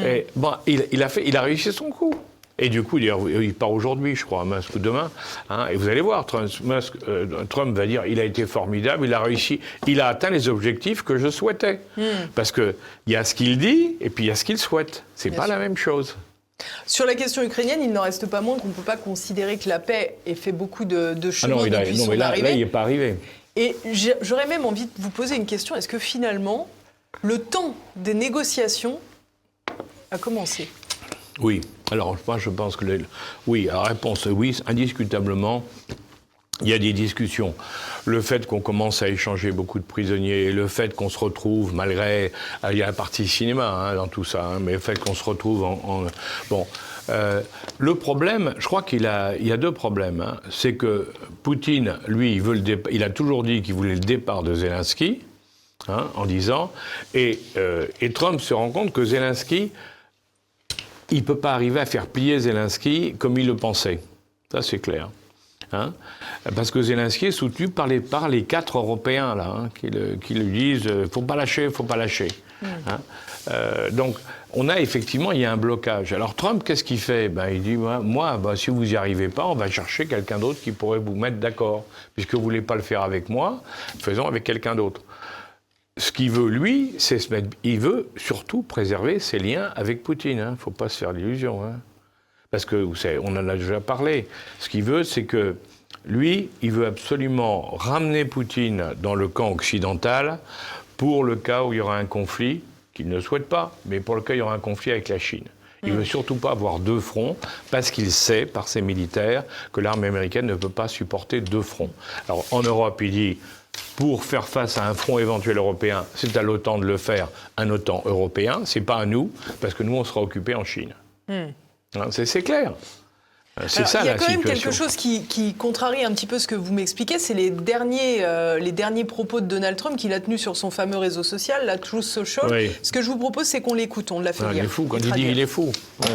Et, il a réussi son coup. Et du coup, il part aujourd'hui, je crois, Musk ou demain. Hein, et vous allez voir, Trump va dire, il a été formidable, il a réussi, il a atteint les objectifs que je souhaitais. Parce qu'il y a ce qu'il dit, et puis il y a ce qu'il souhaite. C'est pas la même chose. Sur la question ukrainienne, il n'en reste pas moins qu'on ne peut pas considérer que la paix ait fait beaucoup de chemin depuis son arrivée. Là, il n'est pas arrivé. Et j'aurais même envie de vous poser une question. Est-ce que finalement, le temps des négociations a commencé? Oui. Alors, moi, je pense que... Oui, la réponse est oui, indiscutablement. Il y a des discussions. Le fait qu'on commence à échanger beaucoup de prisonniers, le fait qu'on se retrouve, malgré... Il y a la partie cinéma hein, dans tout ça, hein, mais le fait qu'on se retrouve Bon... le problème, je crois qu'il y a 2 problèmes. Hein. C'est que Poutine, lui, il a toujours dit qu'il voulait le départ de Zelensky, hein, en disant, et Trump se rend compte que Zelensky, il ne peut pas arriver à faire plier Zelensky comme il le pensait. Ça, c'est clair. Hein, parce que Zelensky est soutenu par les 4 Européens là, hein, qui lui disent faut pas lâcher. Hein. Donc effectivement il y a un blocage. Alors Trump qu'est-ce qu'il fait? Il dit moi si vous n'y arrivez pas, on va chercher quelqu'un d'autre qui pourrait vous mettre d'accord. Puisque vous voulez pas le faire avec moi, faisons avec quelqu'un d'autre. Ce qu'il veut, lui, c'est il veut surtout préserver ses liens avec Poutine. Hein. Faut pas se faire d'illusions. Hein. Parce que, vous savez, on en a déjà parlé. Ce qu'il veut, c'est que, lui, il veut absolument ramener Poutine dans le camp occidental pour le cas où il y aura un conflit qu'il ne souhaite pas, mais pour lequel il y aura un conflit avec la Chine. Il ne veut surtout pas avoir deux fronts, parce qu'il sait, par ses militaires, que l'armée américaine ne peut pas supporter deux fronts. Alors en Europe, il dit, pour faire face à un front éventuel européen, c'est à l'OTAN de le faire, un OTAN européen, c'est pas à nous, parce que nous, on sera occupés en Chine. C'est clair. C'est ça la situation. Il y a quand même quelque chose qui contrarie un petit peu ce que vous m'expliquez, c'est les derniers propos de Donald Trump qu'il a tenus sur son fameux réseau social, la Truth Social. Oui. Ce que je vous propose, c'est qu'on l'écoute, on l'a fait lire. Il est fou, quand il dit il est fou. Ouais.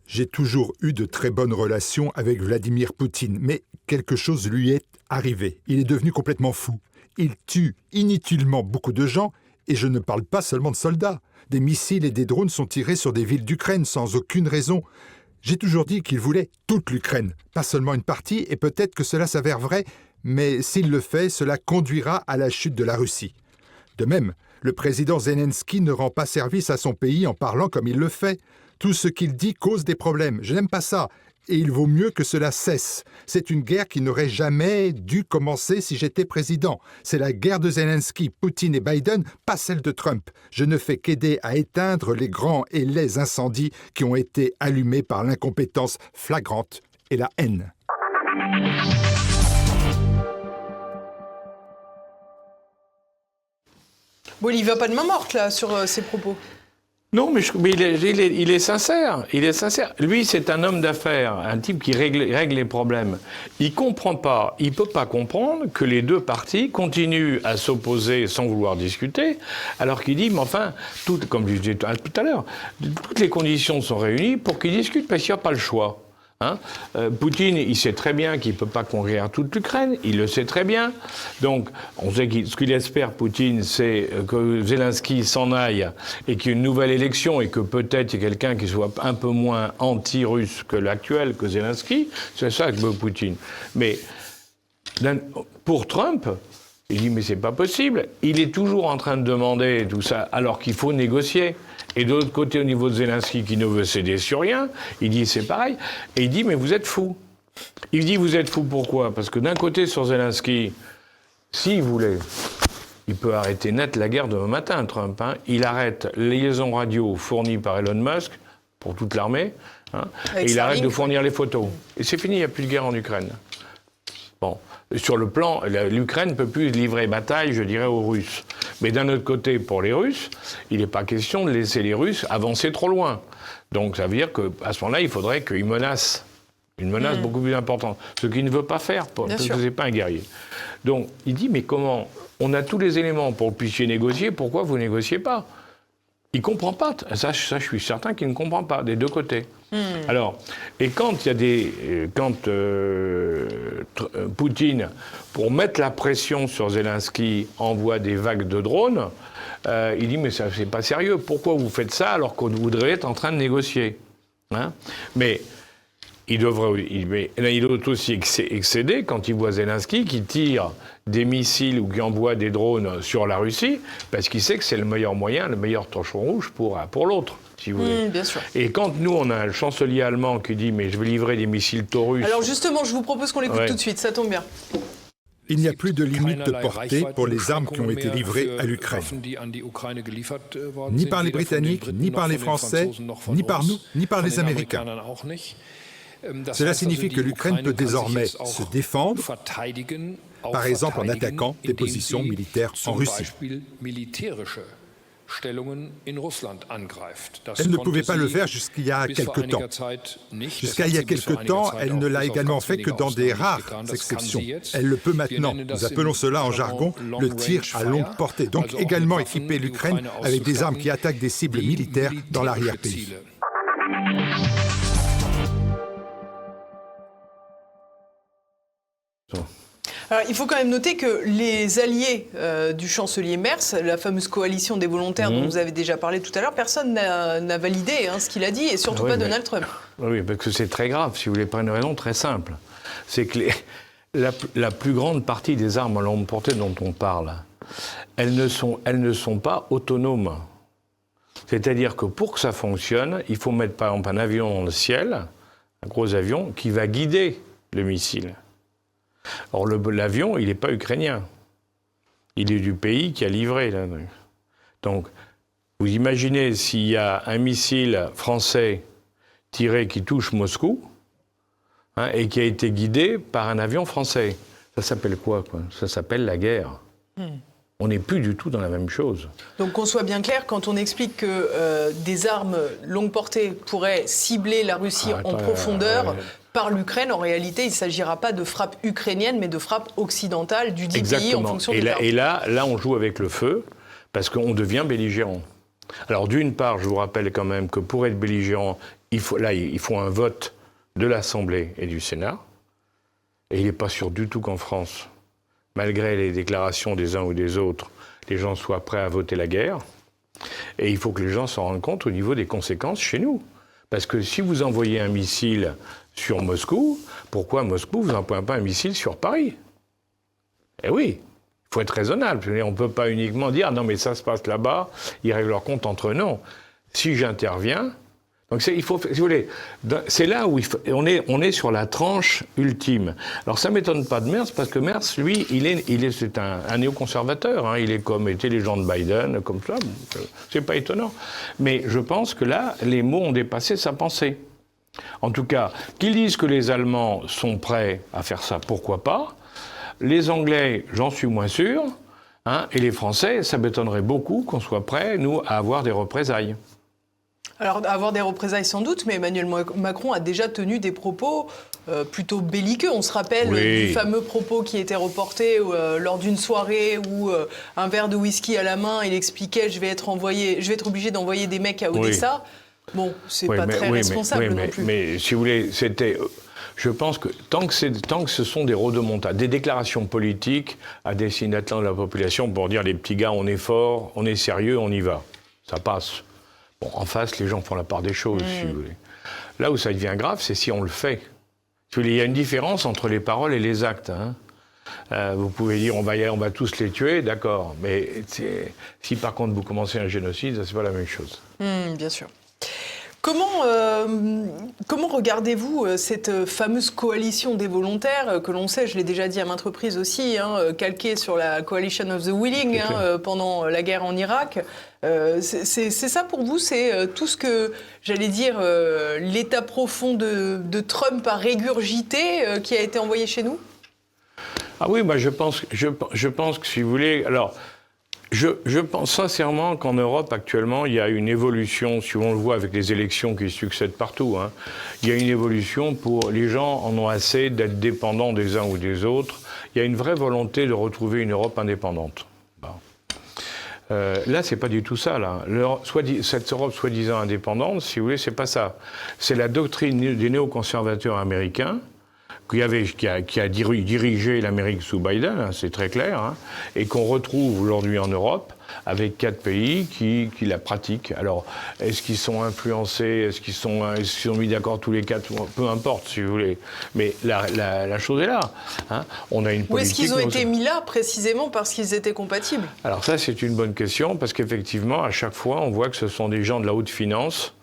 J'ai toujours eu de très bonnes relations avec Vladimir Poutine, mais quelque chose lui est arrivé. Il est devenu complètement fou. Il tue inutilement beaucoup de gens, et je ne parle pas seulement de soldats. Des missiles et des drones sont tirés sur des villes d'Ukraine sans aucune raison. J'ai toujours dit qu'il voulait toute l'Ukraine, pas seulement une partie, et peut-être que cela s'avère vrai, mais s'il le fait, cela conduira à la chute de la Russie. De même, le président Zelensky ne rend pas service à son pays en parlant comme il le fait. Tout ce qu'il dit cause des problèmes. Je n'aime pas ça. Et il vaut mieux que cela cesse. C'est une guerre qui n'aurait jamais dû commencer si j'étais président. C'est la guerre de Zelensky, Poutine et Biden, pas celle de Trump. Je ne fais qu'aider à éteindre les grands et les incendies qui ont été allumés par l'incompétence flagrante et la haine. Bon, il ne va pas de main morte, là, sur ses propos. Non, mais il est sincère. Il est sincère. Lui, c'est un homme d'affaires, un type qui règle les problèmes. Il comprend pas, il peut pas comprendre que les deux parties continuent à s'opposer sans vouloir discuter, alors qu'il dit, mais enfin, comme je disais tout à l'heure, toutes les conditions sont réunies pour qu'ils discutent, parce qu'il n'y a pas le choix. Poutine, il sait très bien qu'il ne peut pas conquérir toute l'Ukraine, il le sait très bien. Donc, on sait ce qu'il espère, Poutine, c'est que Zelensky s'en aille et qu'il y ait une nouvelle élection et que peut-être il y ait quelqu'un qui soit un peu moins anti-russe que l'actuel, que Zelensky. C'est ça que veut Poutine. Mais pour Trump, il dit, mais c'est pas possible. Il est toujours en train de demander tout ça, alors qu'il faut négocier. Et de l'autre côté, au niveau de Zelensky, qui ne veut céder sur rien, il dit c'est pareil. Et il dit, mais vous êtes fous. Il dit, vous êtes fous pourquoi ? Parce que d'un côté, sur Zelensky, s'il voulait, il peut arrêter net la guerre demain matin, Trump. Il arrête les liaisons radio fournies par Elon Musk, pour toute l'armée, et il arrête de fournir les photos. Et c'est fini, il n'y a plus de guerre en Ukraine. Bon. Sur le plan, l'Ukraine ne peut plus livrer bataille, je dirais, aux Russes. Mais d'un autre côté, pour les Russes, il n'est pas question de laisser les Russes avancer trop loin. Donc ça veut dire qu'à ce moment-là, il faudrait qu'ils menacent. Une menace beaucoup plus importante. Ce qu'il ne veut pas faire, parce que ce n'est pas un guerrier. Donc il dit, mais comment ? On a tous les éléments pour que vous puissiez négocier, pourquoi vous ne négociez pas ? Il ne comprend pas. Ça, je suis certain qu'il ne comprend pas, des deux côtés. Alors, et quand il y a Poutine, pour mettre la pression sur Zelensky, envoie des vagues de drones, il dit, mais ça, c'est pas sérieux. Pourquoi vous faites ça alors qu'on voudrait être en train de négocier ? Mais il doit aussi excéder quand il voit Zelensky qui tire des missiles ou qui envoie des drones sur la Russie, parce qu'il sait que c'est le meilleur moyen, le meilleur torchon rouge pour l'autre, si vous voulez. Bien sûr. Et quand nous, on a le chancelier allemand qui dit « mais je vais livrer des missiles taurus ». Alors justement, je vous propose qu'on l'écoute tout de suite, ça tombe bien. Il n'y a plus de limite de portée pour les armes qui ont été livrées à l'Ukraine. Ni par les Britanniques, ni par les Français, ni par nous, ni par les Américains. Cela signifie que l'Ukraine peut désormais se défendre, par exemple en attaquant des positions militaires en Russie. Elle ne pouvait pas le faire jusqu'il y a quelque temps. Jusqu'à il y a quelque temps, elle ne l'a également fait que dans des rares exceptions. Elle le peut maintenant. Nous appelons cela en jargon le tir à longue portée. Donc également équiper l'Ukraine avec des armes qui attaquent des cibles militaires dans l'arrière-pays. Alors, il faut quand même noter que les alliés du chancelier Merz, la fameuse coalition des volontaires dont vous avez déjà parlé tout à l'heure, personne n'a validé ce qu'il a dit, et surtout pas Donald Trump. Oui, parce que c'est très grave, si vous voulez, pour une raison très simple. C'est que la plus grande partie des armes à longue portée dont on parle, elles ne sont pas autonomes. C'est-à-dire que pour que ça fonctionne, il faut mettre par exemple un avion dans le ciel, un gros avion, qui va guider le missile. Or, l'avion, il n'est pas ukrainien. Il est du pays qui a livré. Là. Donc, Vous imaginez s'il y a un missile français tiré qui touche Moscou, hein, et qui a été guidé par un avion français. Ça s'appelle quoi? Ça s'appelle la guerre. On n'est plus du tout dans la même chose. Donc qu'on soit bien clair, quand on explique que des armes longue portée pourraient cibler la Russie en profondeur par l'Ukraine, en réalité, il ne s'agira pas de frappe ukrainienne, mais de frappe occidentale du dit pays en fonction du terrain. Et là, on joue avec le feu, parce qu'on devient belligérant. Alors d'une part, je vous rappelle quand même que pour être belligérant, il faut un vote de l'Assemblée et du Sénat. Et il n'est pas sûr du tout qu'en France, malgré les déclarations des uns ou des autres, les gens soient prêts à voter la guerre. Et il faut que les gens s'en rendent compte au niveau des conséquences chez nous. Parce que si vous envoyez un missile sur Moscou, pourquoi Moscou, vous n'envoyez pas un missile sur Paris? Eh oui, il faut être raisonnable. On ne peut pas uniquement dire « non mais ça se passe là-bas, ils règlent leur compte entre eux ». Non, si j'interviens... Donc si vous voulez, c'est là où on est sur la tranche ultime. Alors ça m'étonne pas de Merz, parce que Merz, lui, c'est un néoconservateur. Hein, il est comme étaient les gens de Biden, comme ça. C'est pas étonnant. Mais je pense que là, les mots ont dépassé sa pensée. En tout cas, qu'ils disent que les Allemands sont prêts à faire ça, pourquoi pas. Les Anglais, j'en suis moins sûr. Hein, et les Français, ça m'étonnerait beaucoup qu'on soit prêts, nous, à avoir des représailles. Alors, avoir des représailles sans doute, mais Emmanuel Macron a déjà tenu des propos plutôt belliqueux. On se rappelle du fameux propos qui était reporté lors d'une soirée où un verre de whisky à la main, il expliquait « je vais être obligé d'envoyer des mecs à Odessa ». Bon, c'est pas très responsable non plus. Mais si vous voulez, je pense que tant que ce sont des rodomontages, des déclarations politiques à destination de la population pour dire les petits gars, on est forts, on est sérieux, on y va, ça passe. Bon, en face, les gens font la part des choses, si vous voulez. Là où ça devient grave, c'est si on le fait. Il y a une différence entre les paroles et les actes. Hein. Vous pouvez dire on va tous les tuer, d'accord. Mais si par contre vous commencez un génocide, c'est pas la même chose. Bien sûr. Comment regardez-vous cette fameuse coalition des volontaires que l'on sait, je l'ai déjà dit à maintes reprises aussi, hein, calquée sur la Coalition of the Willing pendant la guerre en Irak. C'est ça pour vous, c'est tout ce que, j'allais dire, l'état profond de Trump a régurgité qui a été envoyé chez nous? Ah oui, je pense que si vous voulez... Alors, je pense sincèrement qu'en Europe, actuellement, il y a une évolution, si on le voit avec les élections qui succèdent partout, hein, il y a une évolution pour... Les gens en ont assez d'être dépendants des uns ou des autres. Il y a une vraie volonté de retrouver une Europe indépendante. Bon. Là, c'est pas du tout ça, là. Cette Europe soi-disant indépendante, si vous voulez, c'est pas ça. C'est la doctrine des néoconservateurs américains, qui a dirigé l'Amérique sous Biden, hein, c'est très clair, hein, et qu'on retrouve aujourd'hui en Europe avec 4 pays qui la pratiquent. Alors, est-ce qu'ils sont influencés, est-ce qu'ils sont mis d'accord tous les 4? Peu importe, si vous voulez. Mais la chose est là. Hein. On a une politique... Ou est-ce qu'ils ont été mis là précisément parce qu'ils étaient compatibles? Alors ça, c'est une bonne question, parce qu'effectivement, à chaque fois, on voit que ce sont des gens de la haute finance.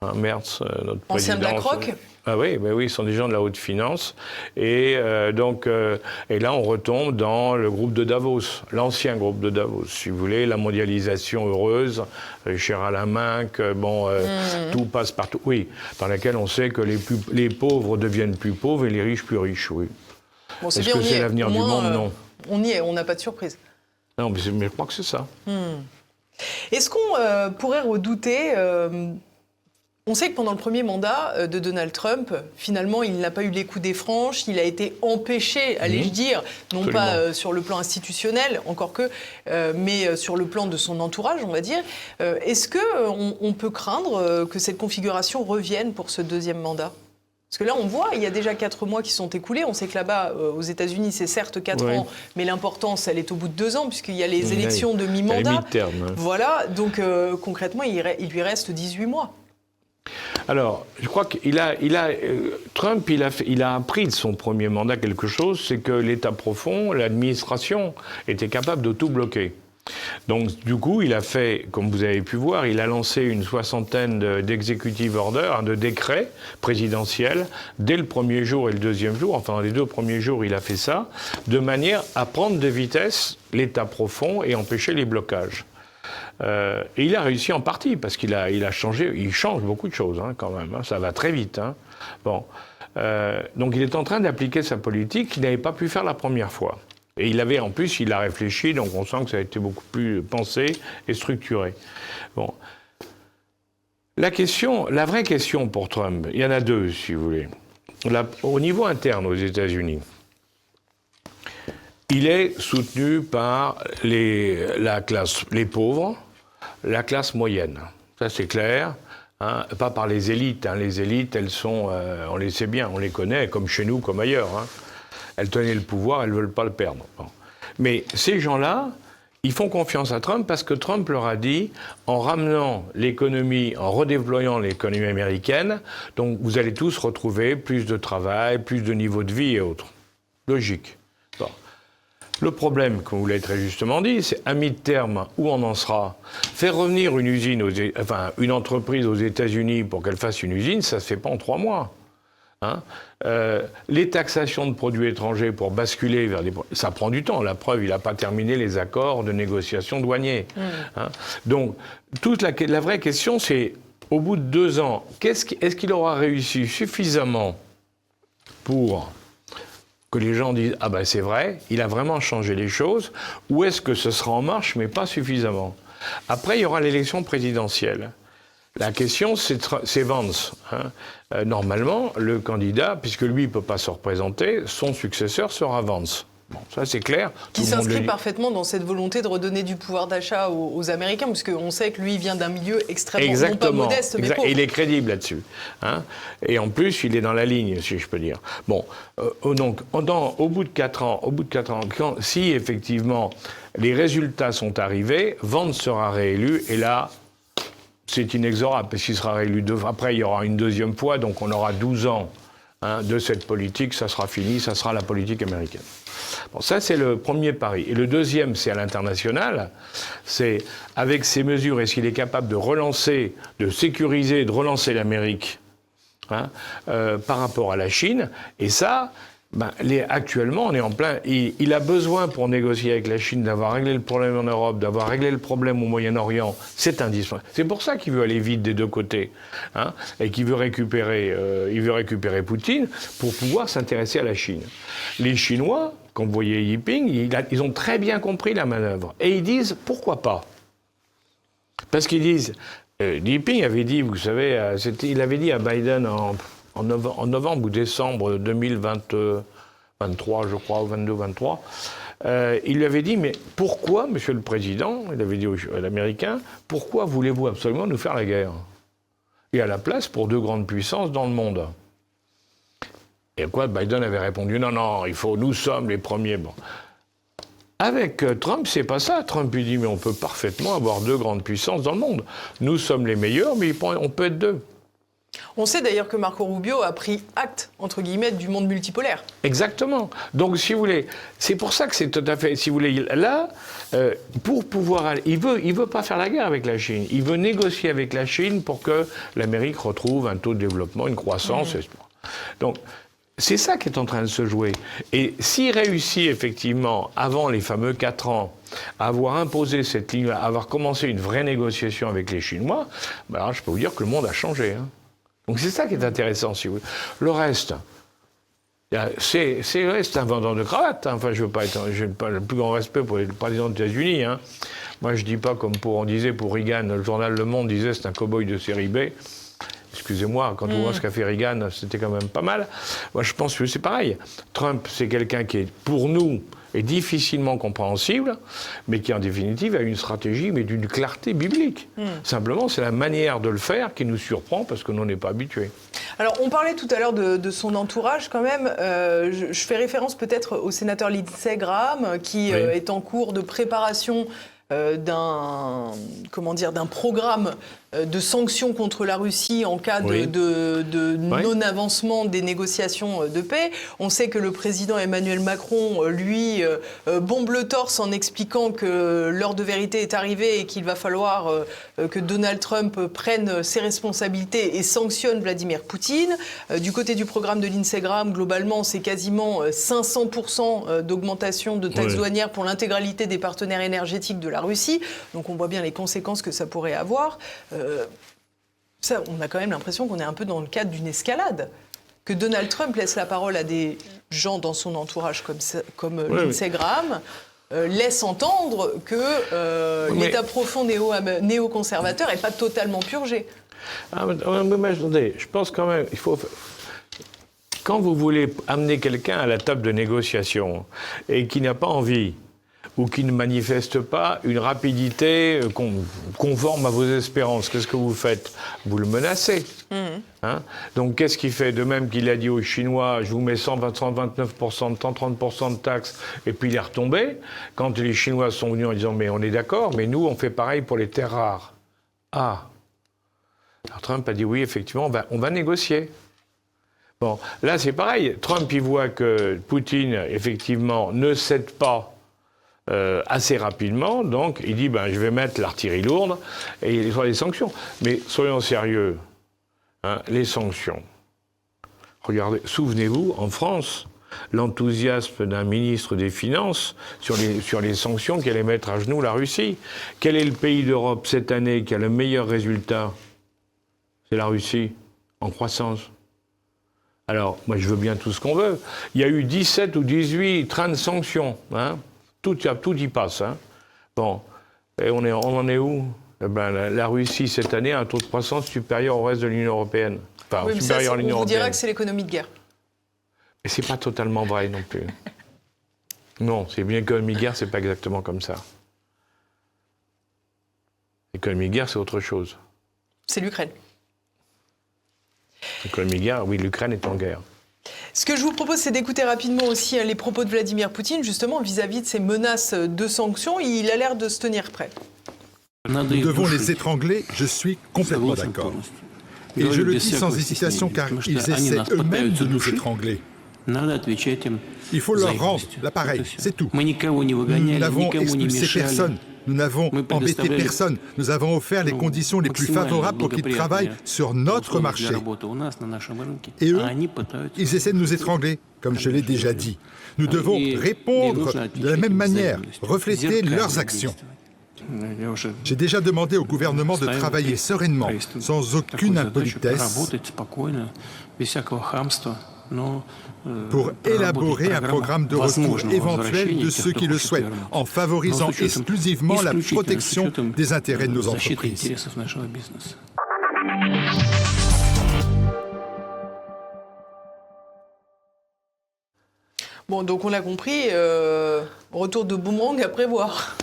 Hein, Merz, notre président... Ancien de la Croque. Ah oui, ils sont des gens de la haute finance. Et et là, on retombe dans le groupe de Davos, l'ancien groupe de Davos, si vous voulez, la mondialisation heureuse, cher à la main, que tout passe partout. Oui, dans laquelle on sait que les pauvres deviennent plus pauvres et les riches plus riches, oui. Bon, Est-ce que c'est l'avenir du monde? Non. On y est, on n'a pas de surprise. Non, mais je crois que c'est ça. Est-ce qu'on pourrait redouter... On sait que pendant le premier mandat de Donald Trump, finalement, il n'a pas eu les coups des franches, il a été empêché, allais-je dire, non Absolument. pas sur le plan institutionnel, encore que, mais sur le plan de son entourage, on va dire. Est-ce qu'on peut craindre que cette configuration revienne pour ce deuxième mandat ? Parce que là, on voit, il y a déjà 4 mois qui sont écoulés. On sait que là-bas, aux États-Unis, c'est certes 4 ans, mais l'importance, elle est au bout de 2 ans, puisqu'il y a les élections de mi-mandat. Mi-terme. Voilà, donc concrètement, il lui reste 18 mois. Alors, je crois que Trump, il a appris de son premier mandat quelque chose, c'est que l'État profond, l'administration, était capable de tout bloquer. Donc, du coup, il a fait, comme vous avez pu voir, il a lancé une 60aine d'executive orders, de décrets présidentiels, dès le premier jour et le deuxième jour, enfin, dans les 2 premiers jours, il a fait ça, de manière à prendre de vitesse l'État profond et empêcher les blocages. Et il a réussi en partie, parce qu'il a changé, il change beaucoup de choses quand même, ça va très vite. Bon. Donc il est en train d'appliquer sa politique qu'il n'avait pas pu faire la première fois. Et en plus, il a réfléchi, donc on sent que ça a été beaucoup plus pensé et structuré. Bon. La vraie question pour Trump, il y en a deux, si vous voulez. Au niveau interne aux États-Unis, il est soutenu par les pauvres, la classe moyenne. Ça, c'est clair. Pas par les élites. Les élites, elles sont, on les sait bien, on les connaît, comme chez nous, comme ailleurs. Elles tenaient le pouvoir, elles ne veulent pas le perdre. Bon. Mais ces gens-là, ils font confiance à Trump parce que Trump leur a dit, en ramenant l'économie, en redéployant l'économie américaine, donc vous allez tous retrouver plus de travail, plus de niveau de vie et autres. Logique. Bon. Le problème, comme vous l'avez très justement dit, c'est à mi-terme, où on en sera. Faire revenir une entreprise aux États-Unis pour qu'elle fasse une usine, ça ne se fait pas en 3 mois. Les taxations de produits étrangers pour basculer vers ça prend du temps. La preuve, il n'a pas terminé les accords de négociation douaniers. Donc, la vraie question, c'est, au bout de 2 ans, est-ce qu'il aura réussi suffisamment pour que les gens disent « Ah ben c'est vrai, il a vraiment changé les choses », ou est-ce que ce sera en marche, mais pas suffisamment? Après, il y aura l'élection présidentielle. La question, c'est Vance. Normalement, le candidat, puisque lui ne peut pas se représenter, son successeur sera Vance. Bon, ça c'est clair. Qui s'inscrit parfaitement dans cette volonté de redonner du pouvoir d'achat aux Américains, parce qu'on sait que lui vient d'un milieu extrêmement, non pas modeste, mais pauvre. Et il est crédible là-dessus. Et en plus, il est dans la ligne, si je peux dire. Bon, donc, au bout de 4 ans, si effectivement les résultats sont arrivés, Vance sera réélu, et là, c'est inexorable, parce qu'il sera réélu 2 fois. Après, il y aura une 2e fois, donc on aura 12 ans de cette politique, ça sera fini, ça sera la politique américaine. Bon, ça, c'est le premier pari. Et le deuxième, c'est à l'international. C'est, avec ces mesures, est-ce qu'il est capable de relancer, de sécuriser, de relancer l'Amérique par rapport à la Chine? Et ça, actuellement, on est en plein... Il a besoin, pour négocier avec la Chine, d'avoir réglé le problème en Europe, d'avoir réglé le problème au Moyen-Orient. C'est indispensable. C'est pour ça qu'il veut aller vite des 2 côtés. Et qu'il veut récupérer Poutine pour pouvoir s'intéresser à la Chine. Les Chinois, quand vous voyez Xi Jinping, ils ont très bien compris la manœuvre. Et ils disent, pourquoi pas? Parce qu'ils disent... Xi Jinping avait dit, vous savez, il avait dit à Biden en novembre ou décembre 2023, je crois, ou 22-23, il lui avait dit, mais pourquoi, monsieur le président, il avait dit à l'Américain, pourquoi voulez-vous absolument nous faire la guerre? Il y a la place pour 2 grandes puissances dans le monde. Et quoi, Biden avait répondu, non, nous sommes les premiers. Bon. Avec Trump, c'est pas ça. Trump lui dit, mais on peut parfaitement avoir 2 grandes puissances dans le monde. Nous sommes les meilleurs, mais on peut être 2. On sait d'ailleurs que Marco Rubio a pris acte, entre guillemets, du monde multipolaire. Exactement. Donc, si vous voulez, c'est pour ça que c'est tout à fait... Si vous voulez, là, pour pouvoir... Il veut pas faire la guerre avec la Chine. Il veut négocier avec la Chine pour que l'Amérique retrouve un taux de développement, une croissance. Donc, c'est ça qui est en train de se jouer. Et s'il réussit, effectivement, avant les fameux 4 ans, à avoir imposé cette ligne, à avoir commencé une vraie négociation avec les Chinois, alors je peux vous dire que le monde a changé. Donc c'est ça qui est intéressant, si vous voulez. Le reste, c'est un vendeur de cravates. Enfin, je n'ai pas le plus grand respect pour le président des États-Unis. Moi, je ne dis pas comme on disait pour Reagan, le journal Le Monde disait c'est un cow-boy de série B. Excusez-moi, quand on voit ce qu'a fait Reagan, c'était quand même pas mal. Moi, je pense que c'est pareil. Trump, c'est quelqu'un qui est, pour nous, est difficilement compréhensible, mais qui, en définitive, a une stratégie, mais d'une clarté biblique. Simplement, c'est la manière de le faire qui nous surprend, parce que nous, on n'est pas habitués. Alors, on parlait tout à l'heure de son entourage, quand même. Je fais référence peut-être au sénateur Lindsey Graham, qui est en cours de préparation d'un programme de sanctions contre la Russie en cas de non-avancement des négociations de paix. On sait que le président Emmanuel Macron, lui, bombe le torse en expliquant que l'heure de vérité est arrivée et qu'il va falloir que Donald Trump prenne ses responsabilités et sanctionne Vladimir Poutine. Du côté du programme de l'Instagram, globalement, c'est quasiment 500% d'augmentation de taxes douanières pour l'intégralité des partenaires énergétiques de la Russie. Donc on voit bien les conséquences que ça pourrait avoir. Ça, on a quand même l'impression qu'on est un peu dans le cadre d'une escalade. Que Donald Trump laisse la parole à des gens dans son entourage comme Lindsey Graham, laisse entendre que l'état profond néoconservateur n'est pas totalement purgé. Mais attendez, je pense quand même, il faut... Quand vous voulez amener quelqu'un à la table de négociation et qui n'a pas envie ou qui ne manifeste pas une rapidité conforme à vos espérances, qu'est-ce que vous faites? Vous le menacez. Hein? Donc qu'est-ce qu'il fait? De même qu'il a dit aux Chinois, je vous mets 129%, 130% de taxes, et puis il est retombé. Quand les Chinois sont venus en disant, mais on est d'accord, mais nous on fait pareil pour les terres rares. Ah. Alors Trump a dit, oui, effectivement, on va négocier. Bon, là c'est pareil. Trump, il voit que Poutine, effectivement, ne cède pas assez rapidement, donc il dit je vais mettre l'artillerie lourde et il y aura des sanctions. Mais soyons sérieux, hein, les sanctions. Regardez, souvenez-vous, en France, l'enthousiasme d'un ministre des Finances sur les sanctions qui allaient mettre à genoux la Russie. Quel est le pays d'Europe cette année qui a le meilleur résultat? C'est la Russie, en croissance. Alors, moi je veux bien tout ce qu'on veut. Il y a eu 17 ou 18 trains de sanctions, hein. Tout y passe. Hein. Bon, et on en est où? La Russie, cette année, a un taux de croissance supérieur au reste de l'Union européenne. Enfin, supérieur à l'Union européenne. On vous dira que c'est l'économie de guerre. Mais c'est pas totalement vrai non plus. Non, c'est bien l'économie de guerre, c'est pas exactement comme ça. L'économie de guerre, c'est autre chose. C'est l'Ukraine. L'économie de guerre, oui, l'Ukraine est en guerre. Ce que je vous propose, c'est d'écouter rapidement aussi les propos de Vladimir Poutine, justement, vis-à-vis de ces menaces de sanctions. Il a l'air de se tenir prêt. Nous devons les étrangler, je suis complètement d'accord. Et je le dis sans hésitation, car ils essaient eux-mêmes de nous étrangler. Il faut leur rendre l'appareil, c'est tout. Nous n'avons expulsé personne. Nous n'avons embêté personne. Nous avons offert les conditions les plus favorables pour qu'ils travaillent sur notre marché. Et eux, ils essaient de nous étrangler, comme je l'ai déjà dit. Nous devons répondre de la même manière, refléter leurs actions. J'ai déjà demandé au gouvernement de travailler sereinement, sans aucune impolitesse, pour élaborer un programme de retour éventuel de ceux qui le souhaitent, en favorisant exclusivement la protection des intérêts de nos entreprises. Bon, donc on l'a compris, retour de boomerang à prévoir.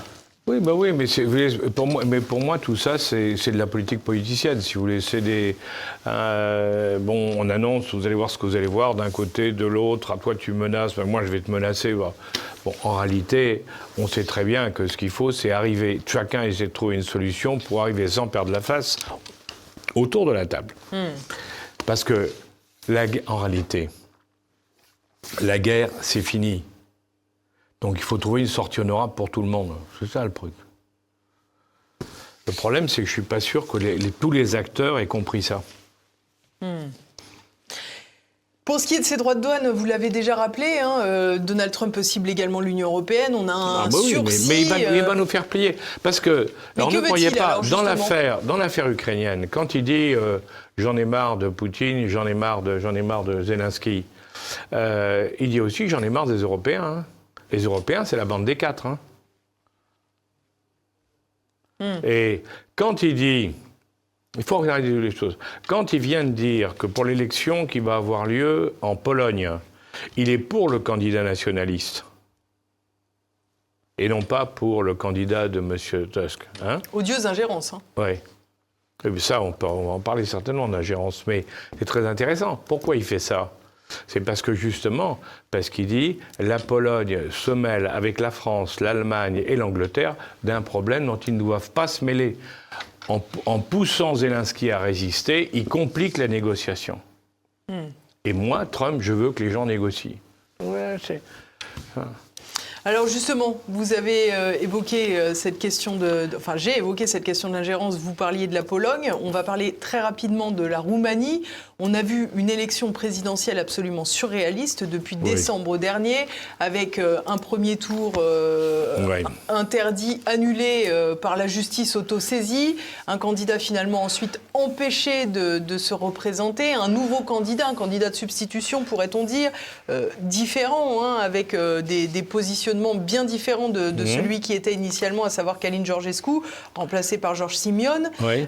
Oui, mais pour moi, tout ça, c'est de la politique politicienne, si vous voulez. C'est des... on annonce, vous allez voir ce que vous allez voir, d'un côté, de l'autre, à toi tu menaces, moi je vais te menacer. Bon, en réalité, on sait très bien que ce qu'il faut, c'est arriver, chacun essaie de trouver une solution pour arriver sans perdre la face autour de la table. Parce que, en réalité, la guerre, c'est fini. Donc il faut trouver une sortie honorable pour tout le monde. C'est ça le truc. Le problème, c'est que je ne suis pas sûr que tous les acteurs aient compris ça. Pour ce qui est de ces droits de douane, vous l'avez déjà rappelé, Donald Trump cible également l'Union européenne. On a un sursis. Mais il va nous faire plier. Parce que, alors ne croyez pas, dans l'affaire ukrainienne, quand il dit j'en ai marre de Poutine, j'en ai marre de Zelensky, il dit aussi j'en ai marre des Européens. Hein. Les Européens, c'est la bande des quatre. Hein. Et quand il dit... Il faut regarder les choses. Quand il vient de dire que pour l'élection qui va avoir lieu en Pologne, il est pour le candidat nationaliste et non pas pour le candidat de M. Tusk. Hein? Odieuse ingérence. Hein. Oui. Ça, on va en parler certainement d'ingérence, mais c'est très intéressant. Pourquoi il fait ça? C'est parce qu'il dit la Pologne se mêle avec la France, l'Allemagne et l'Angleterre d'un problème dont ils ne doivent pas se mêler. en poussant Zelensky à résister, il complique la négociation. Et moi, Trump, je veux que les gens négocient. Ouais, c'est... Alors justement, vous avez évoqué cette question enfin j'ai évoqué cette question de l'ingérence, vous parliez de la Pologne, on va parler très rapidement de la Roumanie. On a vu une élection présidentielle absolument surréaliste depuis décembre dernier, avec un premier tour interdit, annulé par la justice autosaisie, un candidat finalement ensuite empêché de se représenter, un nouveau candidat, un candidat de substitution pourrait-on dire, différent, hein, avec des positionnements bien différent de celui qui était initialement, à savoir Calin Georgescu, remplacé par Georges Simeone. Oui.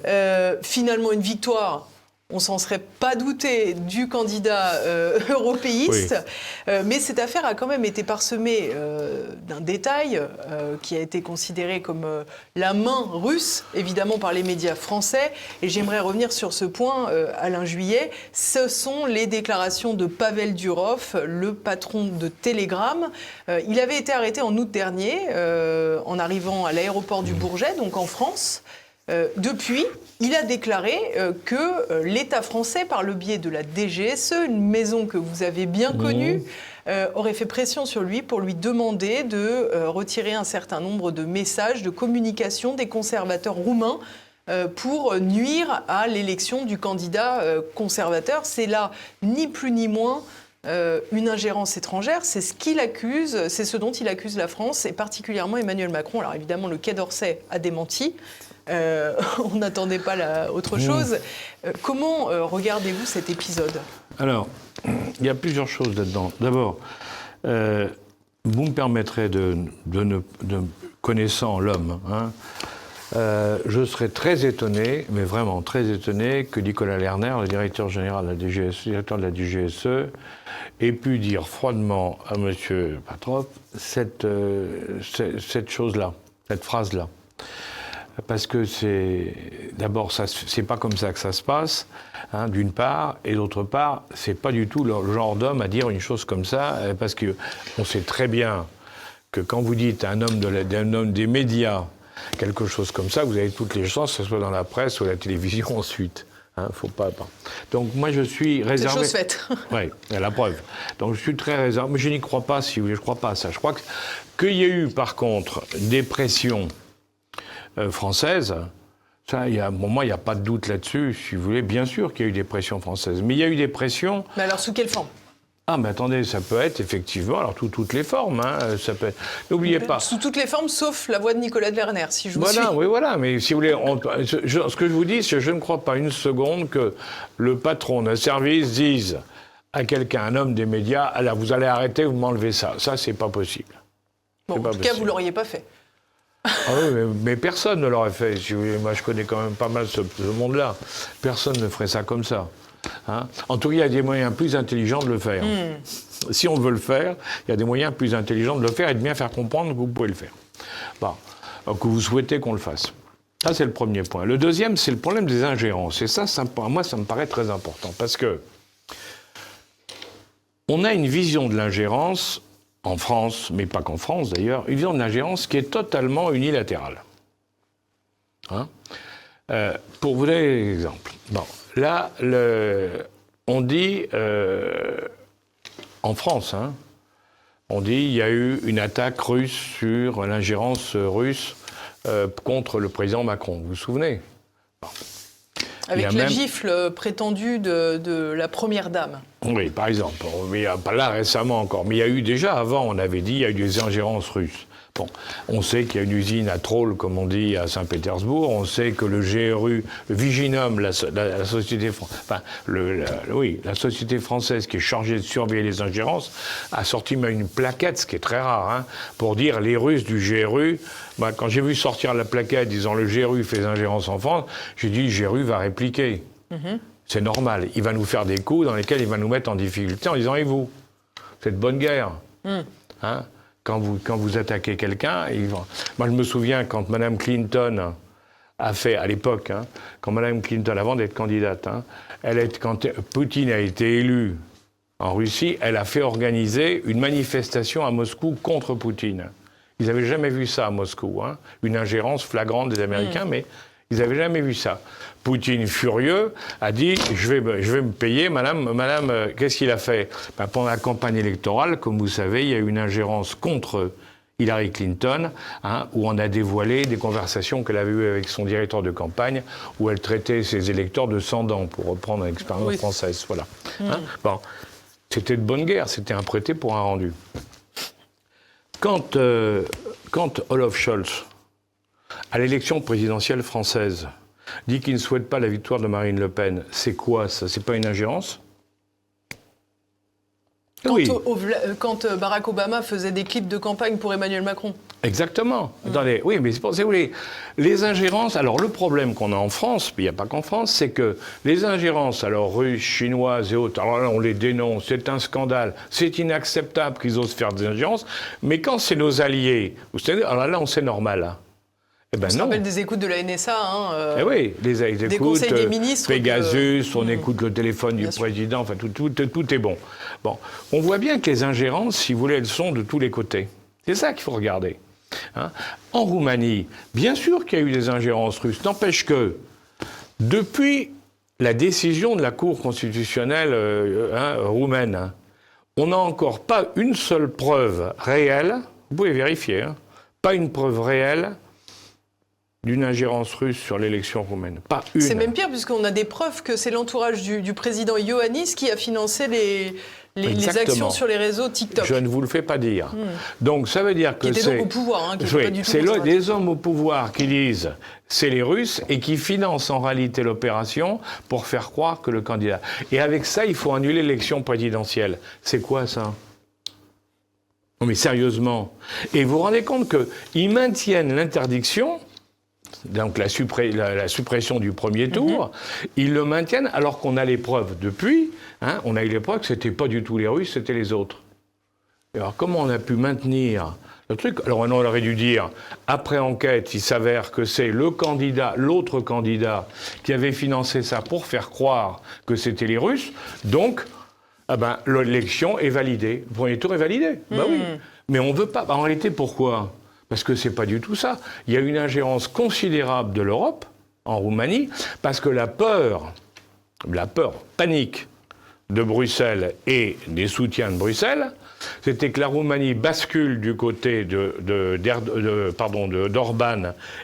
Finalement, une victoire, on s'en serait pas douté, du candidat européiste. Oui. Mais cette affaire a quand même été parsemée d'un détail qui a été considéré comme la main russe, évidemment par les médias français. Et j'aimerais revenir sur ce point, Alain Juillet. Ce sont les déclarations de Pavel Durov, le patron de Telegram. Il avait été arrêté en août dernier, en arrivant à l'aéroport du Bourget, donc en France. Depuis, il a déclaré que l'État français, par le biais de la DGSE, une maison que vous avez bien connue, aurait fait pression sur lui pour lui demander de retirer un certain nombre de messages de communication des conservateurs roumains pour nuire à l'élection du candidat conservateur. C'est là, ni plus ni moins, une ingérence étrangère. C'est ce qu'il accuse, c'est ce dont il accuse la France, et particulièrement Emmanuel Macron. Alors évidemment, le Quai d'Orsay a démenti. On n'attendait pas autre chose. Comment regardez-vous cet épisode ? Alors, il y a plusieurs choses là-dedans. D'abord, vous me permettrez de connaissant l'homme, hein, je serais très étonné, mais vraiment très étonné, que Nicolas Lerner, le directeur général de la DGSE, ait pu dire froidement à M. Patrov cette chose-là, cette phrase-là. Parce que d'abord, c'est pas comme ça que ça se passe, hein, d'une part, et d'autre part, c'est pas du tout le genre d'homme à dire une chose comme ça, parce qu'on sait très bien que quand vous dites à un homme des médias quelque chose comme ça, vous avez toutes les chances que ce soit dans la presse ou à la télévision ensuite. Hein, faut pas. Donc moi je suis réservé. C'est chose faite. Oui, la preuve. Donc je suis très réservé, mais je n'y crois pas, si vous voulez, je crois pas à ça. Je crois qu'il y a eu par contre des pressions françaises. Ça, pour moi, il n'y a pas de doute là-dessus, si vous voulez. Bien sûr qu'il y a eu des pressions françaises. Mais il y a eu des pressions... Mais alors, sous quelle forme ? Ah, mais attendez, ça peut être effectivement, alors toutes les formes, hein, ça peut être... N'oubliez pas... Sous toutes les formes, sauf la voix de Nicolas Lerner, si je vous suis. Oui, voilà, mais si vous voulez, ce que je vous dis, c'est que je ne crois pas une seconde que le patron d'un service dise à quelqu'un, un homme des médias, « Alors, vous allez arrêter, vous m'enlevez ça ». Ça, c'est pas possible. Bon, en tout cas, vous ne l'auriez pas fait. Ah oui, mais personne ne l'aurait fait. Si vous voulez. Moi, je connais quand même pas mal ce monde-là. Personne ne ferait ça comme ça. Hein, en tout cas, il y a des moyens plus intelligents de le faire. Si on veut le faire, il y a des moyens plus intelligents de le faire et de bien faire comprendre que vous pouvez le faire. Bon, que vous souhaitez qu'on le fasse. Ça, c'est le premier point. Le deuxième, c'est le problème des ingérences. Et ça, moi, ça me paraît très important. Parce que on a une vision de l'ingérence en France, mais pas qu'en France d'ailleurs, une vision de l'ingérence qui est totalement unilatérale. Hein, pour vous donner l'exemple. Bon, là, on dit, en France, hein, on dit il y a eu une attaque russe sur l'ingérence russe contre le président Macron. Vous vous souvenez ? Bon. Avec la gifle prétendue de la première dame. Oui, par exemple. Mais pas là récemment encore. Mais il y a eu déjà, avant, on avait dit, il y a eu des ingérences russes. Bon, on sait qu'il y a une usine à Troll, comme on dit, à Saint-Pétersbourg. On sait que le GRU, le Viginum, la société, enfin, la société française qui est chargée de surveiller les ingérences, a sorti même une plaquette, ce qui est très rare, hein, pour dire les Russes du GRU. Bah, quand j'ai vu sortir la plaquette disant le GRU fait des ingérences en France, j'ai dit le GRU va répliquer. C'est normal. Il va nous faire des coups dans lesquels il va nous mettre en difficulté en disant « Et vous, c'est de bonne guerre hein, quand vous attaquez quelqu'un... » Moi, je me souviens quand Mme Clinton a fait, à l'époque, hein, quand Mme Clinton, avant d'être candidate, hein, quand Poutine a été élu en Russie, elle a fait organiser une manifestation à Moscou contre Poutine. Ils n'avaient jamais vu ça à Moscou, hein, une ingérence flagrante des Américains, mais Ils n'avaient jamais vu ça. Poutine, furieux, a dit « je vais me payer, madame, qu'est-ce qu'il a fait ?» Pendant la campagne électorale, comme vous savez, il y a eu une ingérence contre Hillary Clinton, où on a dévoilé des conversations qu'elle avait eues avec son directeur de campagne, où elle traitait ses électeurs de sans-dents, pour reprendre l'expérience française. Voilà. Bon, c'était de bonne guerre, c'était un prêté pour un rendu. Quand Olaf Scholz, à l'élection présidentielle française, dit qu'il ne souhaite pas la victoire de Marine Le Pen, c'est quoi ça? C'est pas une ingérence? Quand Barack Obama faisait des clips de campagne pour Emmanuel Macron. Exactement. Attendez, oui, mais c'est vous voulez, les ingérences. Alors le problème qu'on a en France, puis il n'y a pas qu'en France, c'est que les ingérences, alors russes, chinoises et autres, alors là on les dénonce, c'est un scandale, c'est inacceptable qu'ils osent faire des ingérences, mais quand c'est nos alliés, vous savez, alors là on sait normal. Hein. Eh ben on se rappelle des écoutes de la NSA. Eh oui, les écoutes, des conseils des ministres. Pegasus, on écoute le téléphone du président, enfin tout est bon. Bon, on voit bien que les ingérences, si vous voulez, elles sont de tous les côtés. C'est ça qu'il faut regarder. Hein. En Roumanie, bien sûr qu'il y a eu des ingérences russes. N'empêche que, depuis la décision de la Cour constitutionnelle roumaine, on n'a encore pas une seule preuve réelle, vous pouvez vérifier, pas une preuve réelle d'une ingérence russe sur l'élection roumaine. Pas une. C'est même pire, puisqu'on a des preuves que c'est l'entourage du président Iohannis qui a financé les actions sur les réseaux TikTok. Je ne vous le fais pas dire. Donc ça veut dire que c'est... Qui étaient donc au pouvoir. C'est les hommes au pouvoir qui disent c'est les Russes et qui financent en réalité l'opération pour faire croire que le candidat... Et avec ça, il faut annuler l'élection présidentielle. C'est quoi ça ? Non mais sérieusement. Et vous vous rendez compte qu'ils maintiennent l'interdiction... Donc la suppression du premier tour, ils le maintiennent alors qu'on a les preuves depuis, on a eu les preuves que c'était pas du tout les Russes, c'était les autres. Et alors comment on a pu maintenir le truc? Alors on aurait dû dire, après enquête, il s'avère que c'est l'autre candidat qui avait financé ça pour faire croire que c'était les Russes, donc l'élection est validée, le premier tour est validé, bah oui. Mais on veut pas, en réalité pourquoi? Parce que c'est pas du tout ça. Il y a une ingérence considérable de l'Europe en Roumanie, parce que la peur panique de Bruxelles et des soutiens de Bruxelles, c'était que la Roumanie bascule du côté d'Orban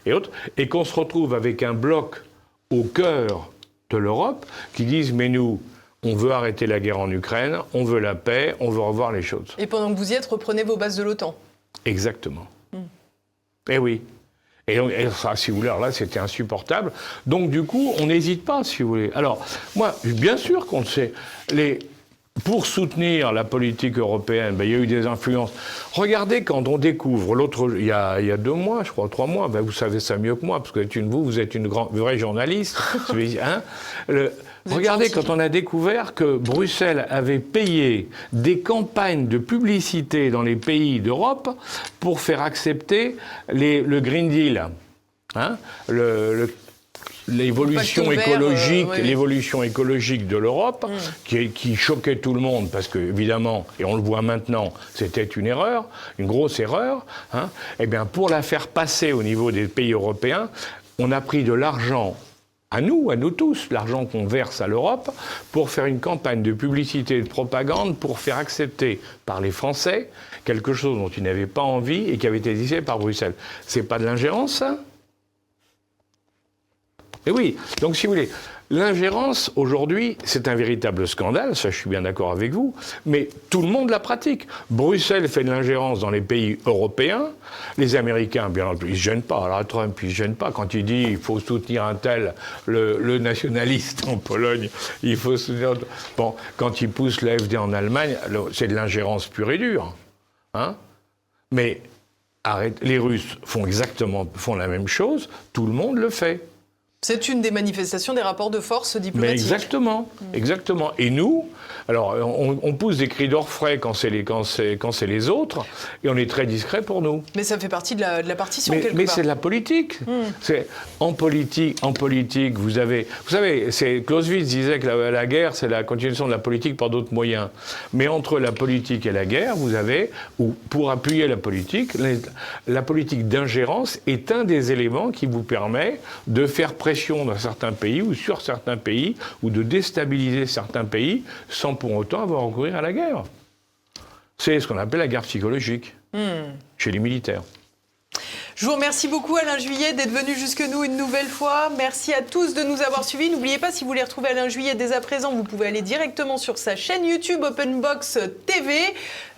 et autres, et qu'on se retrouve avec un bloc au cœur de l'Europe qui disent « mais nous, on veut arrêter la guerre en Ukraine, on veut la paix, on veut revoir les choses ». Et pendant que vous y êtes, reprenez vos bases de l'OTAN. Exactement. Eh oui. Et donc, ça, si vous voulez, alors là, c'était insupportable. Donc, du coup, on n'hésite pas, si vous voulez. Alors, moi, bien sûr qu'on le sait. Pour soutenir la politique européenne, il y a eu des influences. Regardez quand on découvre il y a 2 mois, je crois, 3 mois, vous savez ça mieux que moi, parce que vous êtes une vraie journaliste. Regardez quand on a découvert que Bruxelles avait payé des campagnes de publicité dans les pays d'Europe pour faire accepter le Green Deal. L'évolution écologique de l'Europe, qui choquait tout le monde, parce que, évidemment, et on le voit maintenant, c'était une erreur, une grosse erreur, eh bien, pour la faire passer au niveau des pays européens, on a pris de l'argent à nous tous, l'argent qu'on verse à l'Europe, pour faire une campagne de publicité et de propagande pour faire accepter par les Français quelque chose dont ils n'avaient pas envie et qui avait été décidé par Bruxelles. C'est pas de l'ingérence, ça ? Et oui, donc si vous voulez, l'ingérence, aujourd'hui, c'est un véritable scandale, ça je suis bien d'accord avec vous, mais tout le monde la pratique. Bruxelles fait de l'ingérence dans les pays européens, les Américains, bien entendu, ils ne se gênent pas. Alors Trump, il ne se gêne pas quand il dit il faut soutenir un tel, le nationaliste en Pologne, il faut soutenir... Bon, quand il pousse l'AfD en Allemagne, c'est de l'ingérence pure et dure. Mais les Russes font la même chose, tout le monde le fait. C'est une des manifestations des rapports de force diplomatiques. Mais exactement. Et nous, alors on pousse des cris d'orfraie quand c'est les autres, et on est très discret pour nous. Mais ça fait partie de la partition, quelque mais part. c'est de la politique. En politique, vous savez, Clausewitz disait que la guerre, c'est la continuation de la politique par d'autres moyens. Mais entre la politique et la guerre, vous avez, ou pour appuyer la politique d'ingérence est un des éléments qui vous permet de faire pression dans certains pays ou sur certains pays, ou de déstabiliser certains pays sans pour autant avoir recouru à la guerre. C'est ce qu'on appelle la guerre psychologique chez les militaires. Je vous remercie beaucoup, Alain Juillet, d'être venu jusque nous une nouvelle fois. Merci à tous de nous avoir suivis. N'oubliez pas, si vous voulez retrouver Alain Juillet dès à présent, vous pouvez aller directement sur sa chaîne YouTube Openbox TV.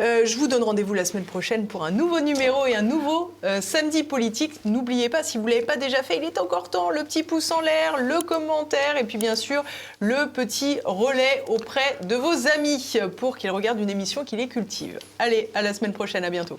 Je vous donne rendez-vous la semaine prochaine pour un nouveau numéro et un nouveau Samedi Politique. N'oubliez pas, si vous ne l'avez pas déjà fait, il est encore temps, le petit pouce en l'air, le commentaire et puis bien sûr le petit relais auprès de vos amis pour qu'ils regardent une émission qui les cultive. Allez, à la semaine prochaine, à bientôt.